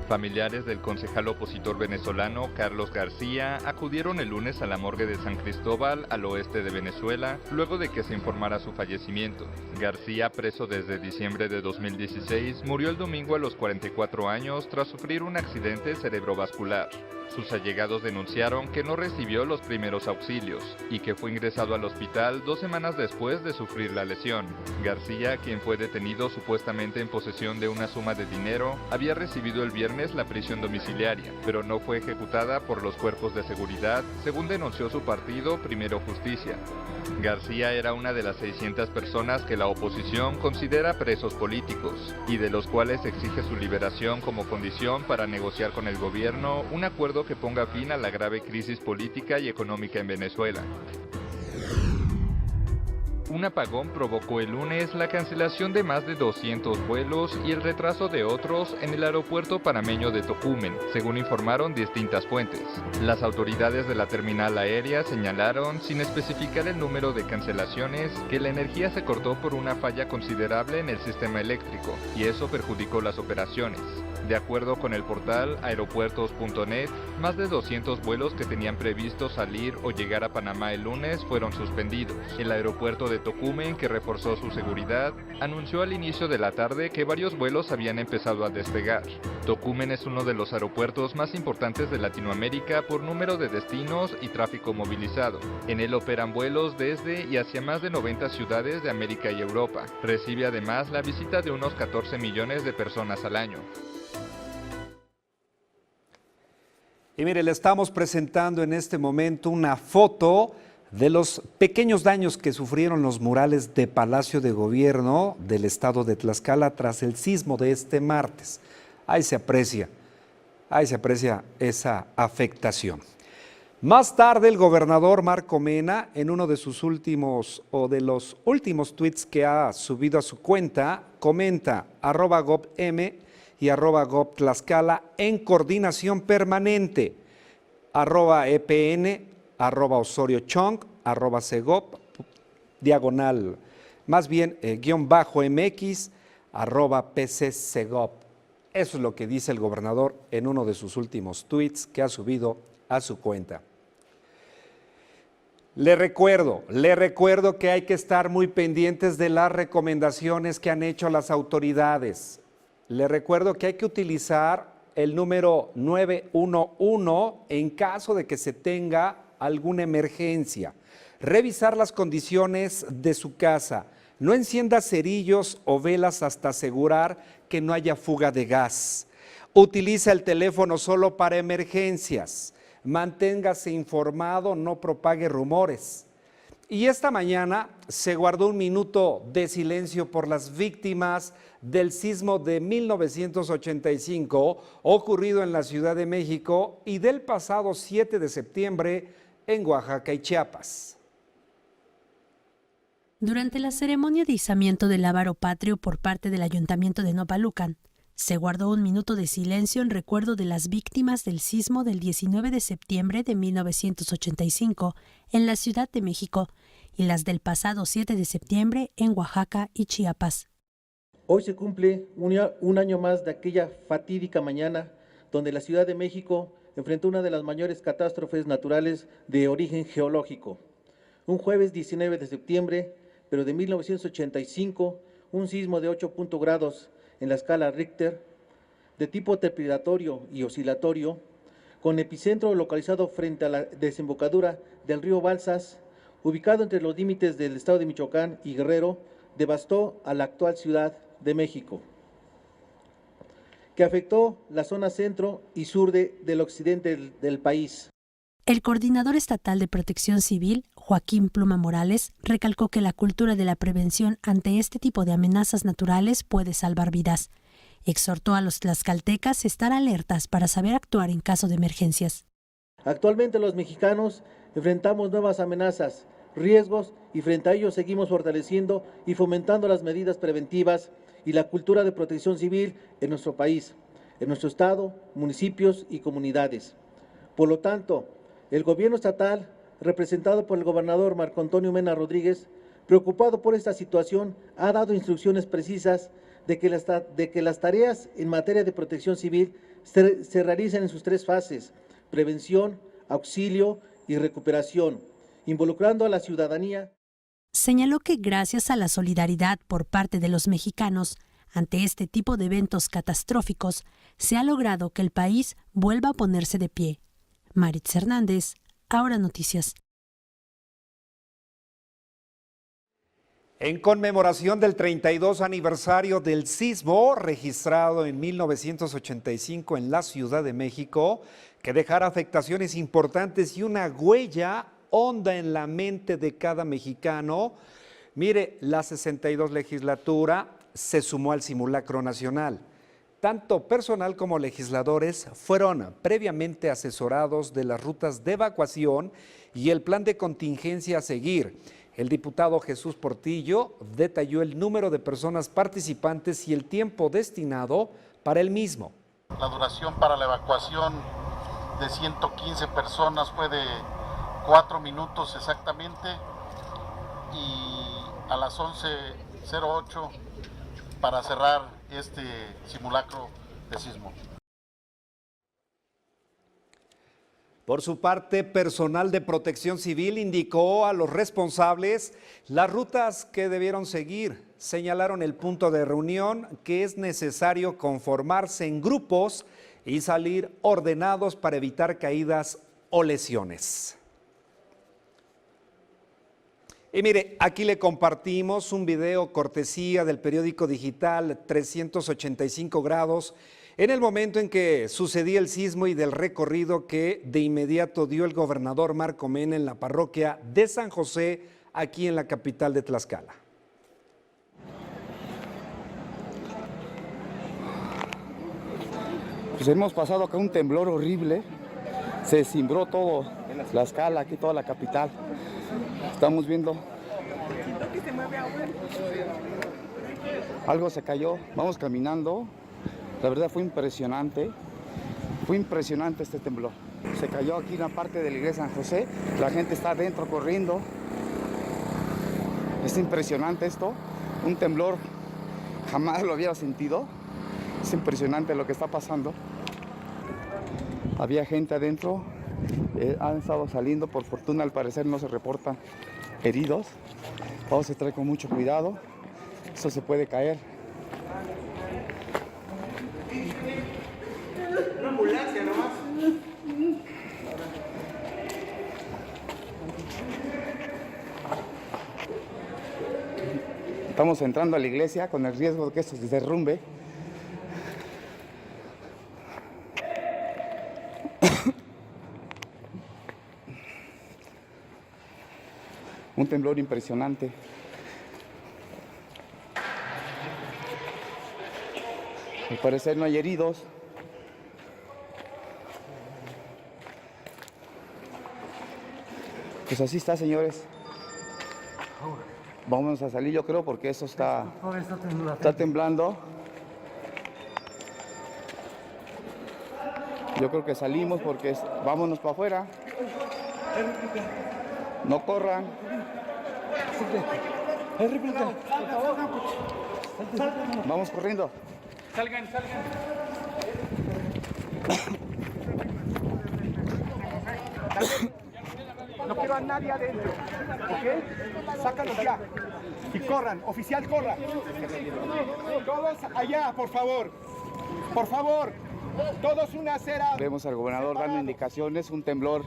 Familiares del concejal opositor venezolano Carlos García acudieron el lunes a la morgue de San Cristóbal, al oeste de Venezuela, luego de que se informara su fallecimiento. García, preso desde diciembre de 2016, murió el domingo a los 44 años tras sufrir un accidente cerebrovascular. Sus allegados denunciaron que no recibió los primeros auxilios y que fue ingresado al hospital 2 semanas después de sufrir la lesión. García, quien fue detenido supuestamente en posesión de una suma de dinero, había recibido el viernes la prisión domiciliaria, pero no fue ejecutada por los cuerpos de seguridad, según denunció su partido Primero Justicia. García era una de las 600 personas que la oposición considera presos políticos y de los cuales exige su liberación como condición para negociar con el gobierno un acuerdo que ponga fin a la grave crisis política y económica en Venezuela. Un apagón provocó el lunes la cancelación de más de 200 vuelos y el retraso de otros en el aeropuerto panameño de Tocumen, según informaron distintas fuentes. Las autoridades de la terminal aérea señalaron, sin especificar el número de cancelaciones, que la energía se cortó por una falla considerable en el sistema eléctrico, y eso perjudicó las operaciones. De acuerdo con el portal aeropuertos.net, más de 200 vuelos que tenían previsto salir o llegar a Panamá el lunes fueron suspendidos. El aeropuerto de Tocumen, que reforzó su seguridad, anunció al inicio de la tarde que varios vuelos habían empezado a despegar. Tocumen es uno de los aeropuertos más importantes de Latinoamérica por número de destinos y tráfico movilizado. En él operan vuelos desde y hacia más de 90 ciudades de América y Europa. Recibe además la visita de unos 14 millones de personas al año.
Y mire, le estamos presentando en este momento una foto de los pequeños daños que sufrieron los murales de Palacio de Gobierno del estado de Tlaxcala tras el sismo de este martes. Ahí se aprecia esa afectación. Más tarde, el gobernador Marco Mena, en uno de sus últimos de los últimos tweets que ha subido a su cuenta, comenta @gobm y @gobtlaxcala en coordinación permanente, @EPN, @OsorioChong, @Segop, diagonal, más bien _MX, @PCSegop. Eso es lo que dice el gobernador en uno de sus últimos tweets que ha subido a su cuenta. Le recuerdo que hay que estar muy pendientes de las recomendaciones que han hecho las autoridades. Le recuerdo que hay que utilizar el número 911 en caso de que se tenga alguna emergencia. Revisar las condiciones de su casa. No encienda cerillos o velas hasta asegurar que no haya fuga de gas. Utiliza el teléfono solo para emergencias. Manténgase informado, no propague rumores. Y esta mañana se guardó un minuto de silencio por las víctimas del sismo de 1985 ocurrido en la Ciudad de México y del pasado 7 de septiembre en Oaxaca y Chiapas.
Durante la ceremonia de izamiento del lábaro patrio por parte del Ayuntamiento de Nopalucan, se guardó un minuto de silencio en recuerdo de las víctimas del sismo del 19 de septiembre de 1985 en la Ciudad de México y las del pasado 7 de septiembre en Oaxaca y Chiapas.
Hoy se cumple un año más de aquella fatídica mañana donde la Ciudad de México enfrentó una de las mayores catástrofes naturales de origen geológico. Un jueves 19 de septiembre, pero de 1985, un sismo de 8 grados en la escala Richter, de tipo trepidatorio y oscilatorio, con epicentro localizado frente a la desembocadura del río Balsas, ubicado entre los límites del estado de Michoacán y Guerrero, devastó a la actual Ciudad de México, que afectó la zona centro y sur del occidente del país.
El coordinador estatal de Protección Civil, Joaquín Pluma Morales, recalcó que la cultura de la prevención ante este tipo de amenazas naturales puede salvar vidas. Exhortó a los tlaxcaltecas a estar alertas para saber actuar en caso de emergencias.
Actualmente los mexicanos enfrentamos nuevas amenazas, riesgos y frente a ellos seguimos fortaleciendo y fomentando las medidas preventivas y la cultura de protección civil en nuestro país, en nuestro estado, municipios y comunidades. Por lo tanto, el gobierno estatal, representado por el gobernador Marco Antonio Mena Rodríguez, preocupado por esta situación, ha dado instrucciones precisas de que las tareas en materia de protección civil se realicen en sus 3 fases: prevención, auxilio y recuperación, involucrando a la ciudadanía.
Señaló que gracias a la solidaridad por parte de los mexicanos ante este tipo de eventos catastróficos, se ha logrado que el país vuelva a ponerse de pie. Maritz Hernández, Ahora Noticias.
En conmemoración del 32 aniversario del sismo registrado en 1985 en la Ciudad de México, que dejará afectaciones importantes y una huella honda en la mente de cada mexicano, mire, la 62 legislatura se sumó al simulacro nacional. Tanto personal como legisladores fueron previamente asesorados de las rutas de evacuación y el plan de contingencia a seguir. El diputado Jesús Portillo detalló el número de personas participantes y el tiempo destinado para el mismo.
La duración para la evacuación de 115 personas fue de 4 minutos exactamente, y a las 11:08 para cerrar este simulacro de sismo.
Por su parte, personal de Protección Civil indicó a los responsables las rutas que debieron seguir. Señalaron el punto de reunión, que es necesario conformarse en grupos y salir ordenados para evitar caídas o lesiones. Y mire, aquí le compartimos un video cortesía del periódico digital 385 grados en el momento en que sucedía el sismo y del recorrido que de inmediato dio el gobernador Marco Mena en la parroquia de San José, aquí en la capital de Tlaxcala.
Pues hemos pasado acá un temblor horrible, se cimbró todo Tlaxcala, aquí toda la capital. Estamos viendo. Algo se cayó, vamos caminando. La verdad fue impresionante este temblor. Se cayó aquí en la parte de la iglesia San José, la gente está adentro corriendo. Es impresionante esto, un temblor jamás lo había sentido. Es impresionante lo que está pasando. Había gente adentro. Han estado saliendo, por fortuna al parecer no se reportan heridos. Vamos a estar con mucho cuidado, esto se puede caer.
Una ambulancia nomás.
Estamos entrando a la iglesia con el riesgo de que esto se derrumbe. Un temblor impresionante. Al parecer no hay heridos. Pues así está, señores. Vamos a salir, yo creo, porque eso está temblando. Yo creo que salimos porque vámonos para afuera. No corran. Vamos corriendo.
Salgan. No quiero a nadie adentro, ¿ok? Sácalos ya. Y corran, oficial, corra. Todos allá, por favor. Por favor. Todos una acera.
Vemos al gobernador dando indicaciones, un temblor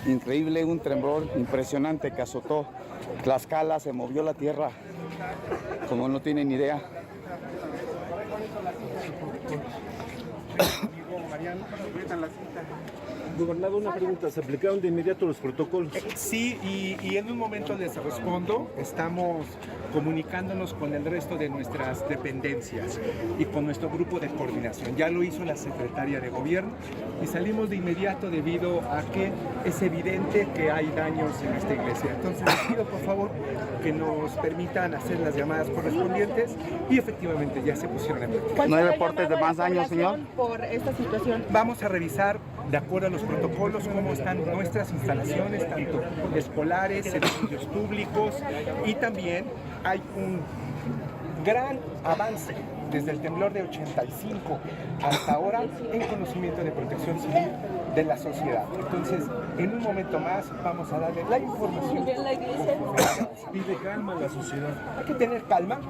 increíble, un temblor impresionante que azotó Tlaxcala, se movió la tierra, como no tienen idea.
Gobernador, una pregunta, ¿se aplicaron de inmediato los protocolos?
Sí, y en un momento les respondo. Estamos comunicándonos con el resto de nuestras dependencias y con nuestro grupo de coordinación. Ya lo hizo la secretaria de gobierno y salimos de inmediato debido a que es evidente que hay daños en esta iglesia. Entonces les pido por favor que nos permitan hacer las llamadas correspondientes y efectivamente ya se pusieron en práctica.
¿No hay reportes de más daños, señor?
Por esta situación. Vamos a revisar de acuerdo a los protocolos cómo están nuestras instalaciones, tanto escolares, servicios públicos, y también hay un gran avance desde el temblor de 85 hasta ahora en conocimiento de protección civil de la sociedad. Entonces, en un momento más vamos a darle la información.
Pide calma a la sociedad.
Hay que tener calma,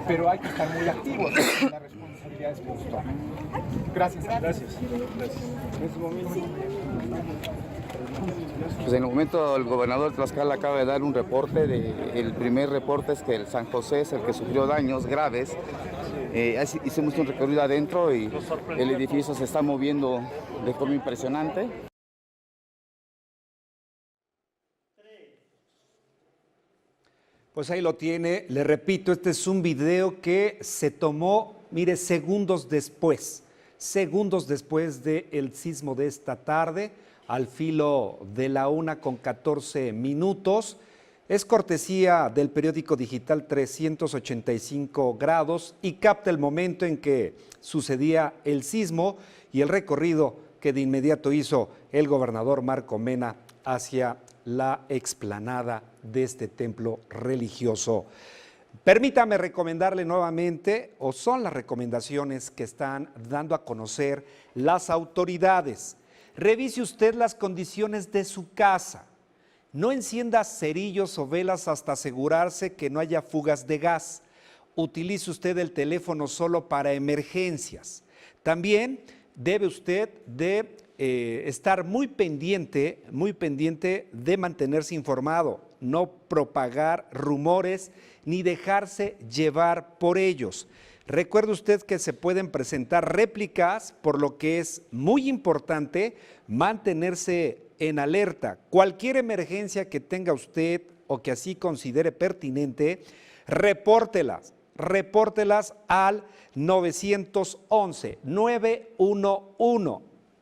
pero hay que estar muy activos. La responsabilidad es justa. Gracias.
Pues en el momento el gobernador de Tlaxcala acaba de dar un reporte. El primer reporte es que el San José es el que sufrió daños graves. Hicimos un recorrido adentro y el edificio se está moviendo de forma impresionante.
Pues ahí lo tiene, le repito, este es un video que se tomó, mire, segundos después del sismo de esta tarde, al filo de la 1:14. Es cortesía del periódico digital 385 grados y capta el momento en que sucedía el sismo y el recorrido que de inmediato hizo el gobernador Marco Mena hacia la explanada de este templo religioso. Permítame recomendarle nuevamente, o son las recomendaciones que están dando a conocer las autoridades. Revise usted las condiciones de su casa. No encienda cerillos o velas hasta asegurarse que no haya fugas de gas. Utilice usted el teléfono solo para emergencias. También debe usted de estar muy pendiente de mantenerse informado, no propagar rumores ni dejarse llevar por ellos. Recuerde usted que se pueden presentar réplicas, por lo que es muy importante mantenerse en alerta. Cualquier emergencia que tenga usted o que así considere pertinente, repórtelas al 911.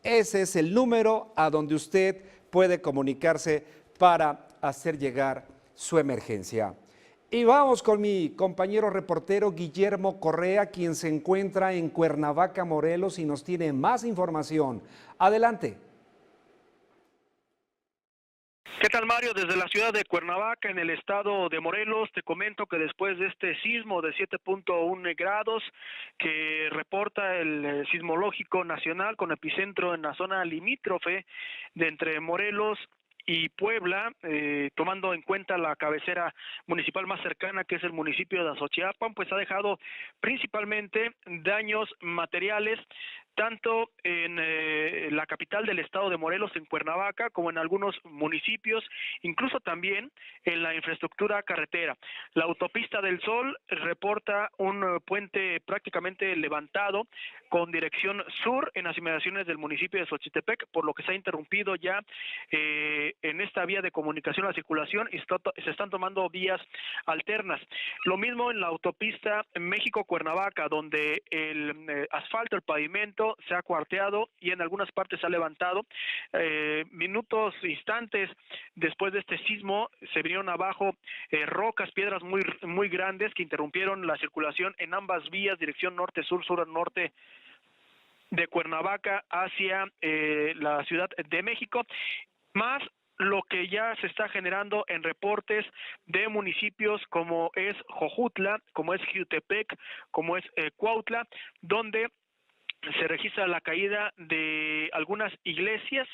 Ese es el número a donde usted puede comunicarse para hacer llegar su emergencia. Y vamos con mi compañero reportero Guillermo Correa, quien se encuentra en Cuernavaca, Morelos, y nos tiene más información. Adelante.
¿Qué tal, Mario? Desde la ciudad de Cuernavaca, en el estado de Morelos, te comento que después de este sismo de 7.1 grados que reporta el Sismológico Nacional con epicentro en la zona limítrofe de entre Morelos y Puebla, tomando en cuenta la cabecera municipal más cercana, que es el municipio de Azochiapan, pues ha dejado principalmente daños materiales, tanto en la capital del estado de Morelos, en Cuernavaca, como en algunos municipios, incluso también en la infraestructura carretera. La autopista del Sol reporta un puente prácticamente levantado con dirección sur en las inmediaciones del municipio de Xochitepec, por lo que se ha interrumpido ya en esta vía de comunicación la circulación y se están tomando vías alternas. Lo mismo en la autopista México-Cuernavaca, donde el asfalto, el pavimento, momento se ha cuarteado y en algunas partes se ha levantado. Instantes después de este sismo se vinieron abajo rocas, piedras muy grandes que interrumpieron la circulación en ambas vías, dirección norte-sur, sur-norte de Cuernavaca hacia la Ciudad de México, más lo que ya se está generando en reportes de municipios como es Jojutla, como es Jiutepec, como es Cuautla, donde se registra la caída de algunas iglesias,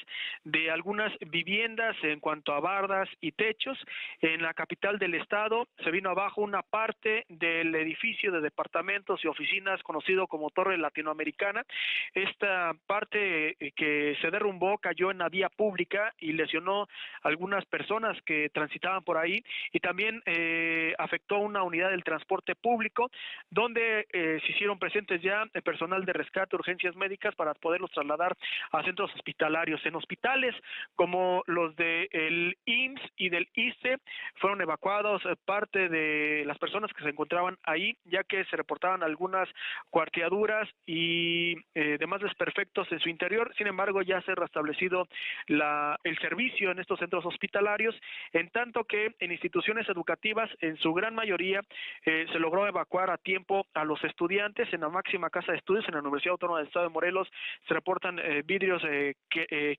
de algunas viviendas en cuanto a bardas y techos. En la capital del estado se vino abajo una parte del edificio de departamentos y oficinas conocido como Torre Latinoamericana. Esta parte que se derrumbó cayó en la vía pública y lesionó a algunas personas que transitaban por ahí, y también afectó una unidad del transporte público, donde se hicieron presentes ya el personal de rescate, urgencias médicas, para poderlos trasladar a centros hospitalarios. En hospitales como los del IMSS y del ISSSTE fueron evacuados parte de las personas que se encontraban ahí, ya que se reportaban algunas cuarteaduras y demás desperfectos en su interior. Sin embargo, ya se ha restablecido el servicio en estos centros hospitalarios, en tanto que en instituciones educativas, en su gran mayoría, se logró evacuar a tiempo a los estudiantes. En la máxima casa de estudios, en la Universidad Autónoma del Estado de Morelos, se reportan vidrios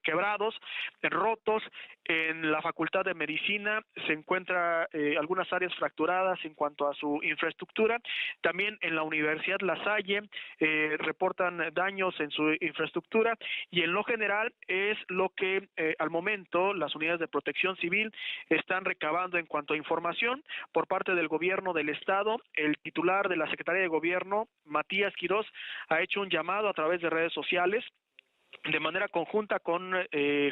quebrados, rotos. En la Facultad de Medicina se encuentra algunas áreas fracturadas en cuanto a su infraestructura. También en la Universidad La Salle reportan daños en su infraestructura, y en lo general es lo que al momento las unidades de protección civil están recabando en cuanto a información por parte del gobierno del estado. El titular de la Secretaría de Gobierno, Matías Quirós, ha hecho un llamado a través de redes sociales de manera conjunta con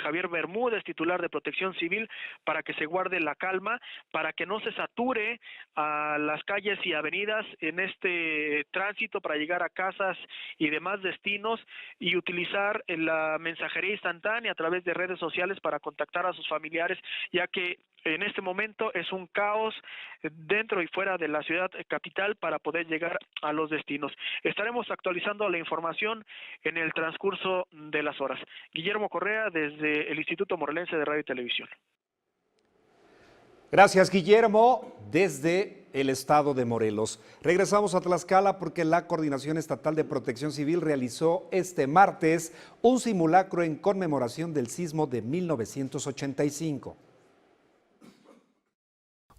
Javier Bermúdez, titular de Protección Civil, para que se guarde la calma, para que no se sature a las calles y avenidas en este tránsito para llegar a casas y demás destinos, y utilizar la mensajería instantánea a través de redes sociales para contactar a sus familiares, ya que en este momento es un caos dentro y fuera de la ciudad capital para poder llegar a los destinos. Estaremos actualizando la información en el transcurso de las horas. Guillermo Correa, desde el Instituto Morelense de Radio y Televisión.
Gracias, Guillermo, desde el estado de Morelos. Regresamos a Tlaxcala porque la Coordinación Estatal de Protección Civil realizó este martes un simulacro en conmemoración del sismo de 1985.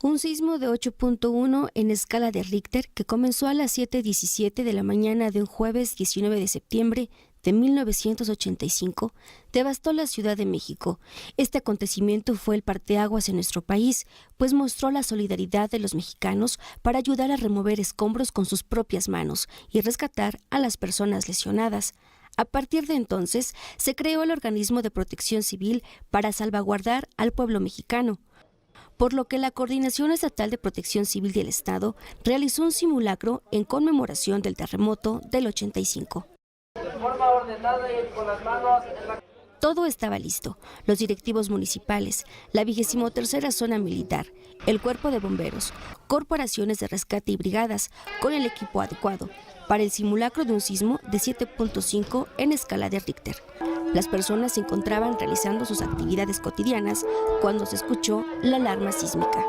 Un sismo de 8.1 en escala de Richter que comenzó a las 7:17 de la mañana de un jueves 19 de septiembre de 1985 devastó la Ciudad de México. Este acontecimiento fue el parteaguas en nuestro país, pues mostró la solidaridad de los mexicanos para ayudar a remover escombros con sus propias manos y rescatar a las personas lesionadas. A partir de entonces, se creó el Organismo de Protección Civil para salvaguardar al pueblo mexicano, por lo que la Coordinación Estatal de Protección Civil del Estado realizó un simulacro en conmemoración del terremoto del 85.
De forma ordenada y con las manos en la...
Todo estaba listo. Los directivos municipales, la 23ª Zona Militar, el Cuerpo de Bomberos, corporaciones de rescate y brigadas, con el equipo adecuado, para el simulacro de un sismo de 7.5 en escala de Richter. Las personas se encontraban realizando sus actividades cotidianas cuando se escuchó la alarma sísmica.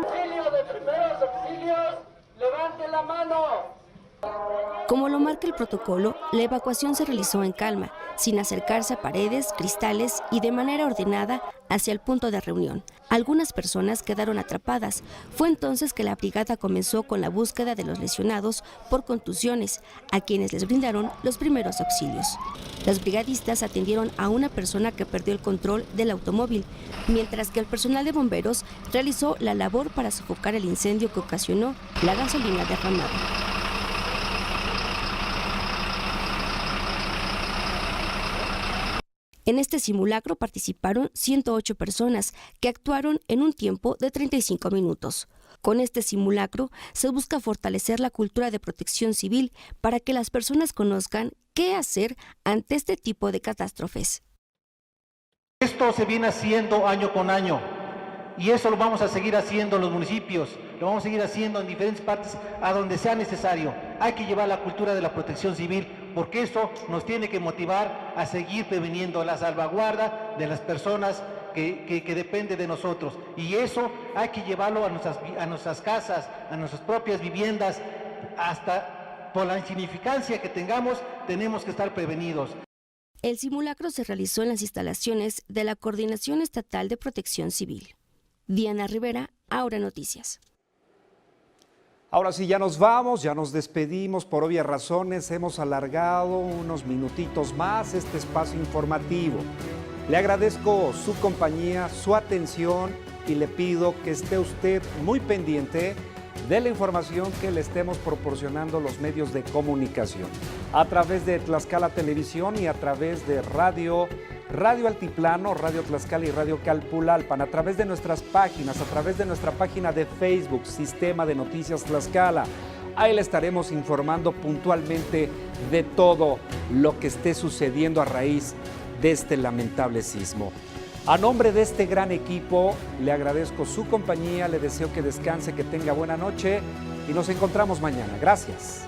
Auxilio de primeros auxilios, levante la mano.
Como lo marca el protocolo, la evacuación se realizó en calma, sin acercarse a paredes, cristales y de manera ordenada hacia el punto de reunión. Algunas personas quedaron atrapadas. Fue entonces que la brigada comenzó con la búsqueda de los lesionados por contusiones, a quienes les brindaron los primeros auxilios. Los brigadistas atendieron a una persona que perdió el control del automóvil, mientras que el personal de bomberos realizó la labor para sofocar el incendio que ocasionó la gasolina derramada. En este simulacro participaron 108 personas que actuaron en un tiempo de 35 minutos. Con este simulacro se busca fortalecer la cultura de protección civil para que las personas conozcan qué hacer ante este tipo de catástrofes.
Esto se viene haciendo año con año y eso lo vamos a seguir haciendo en los municipios, lo vamos a seguir haciendo en diferentes partes a donde sea necesario. hay que llevar la cultura de la protección civil, porque eso nos tiene que motivar a seguir preveniendo la salvaguarda de las personas que depende de nosotros. Y eso hay que llevarlo a nuestras casas, a nuestras propias viviendas, hasta por la insignificancia que tengamos, tenemos que estar prevenidos.
El simulacro se realizó en las instalaciones de la Coordinación Estatal de Protección Civil. Diana Rivera, Ahora Noticias.
Ahora sí, ya nos vamos, ya nos despedimos. Por obvias razones hemos alargado unos minutitos más este espacio informativo. Le agradezco su compañía, su atención y le pido que esté usted muy pendiente de la información que le estemos proporcionando los medios de comunicación a través de Tlaxcala Televisión y a través de Radio Altiplano, Radio Tlaxcala y Radio Calpulalpan, a través de nuestras páginas, a través de nuestra página de Facebook, Sistema de Noticias Tlaxcala. Ahí le estaremos informando puntualmente de todo lo que esté sucediendo a raíz de este lamentable sismo. A nombre de este gran equipo, le agradezco su compañía, le deseo que descanse, que tenga buena noche y nos encontramos mañana. Gracias.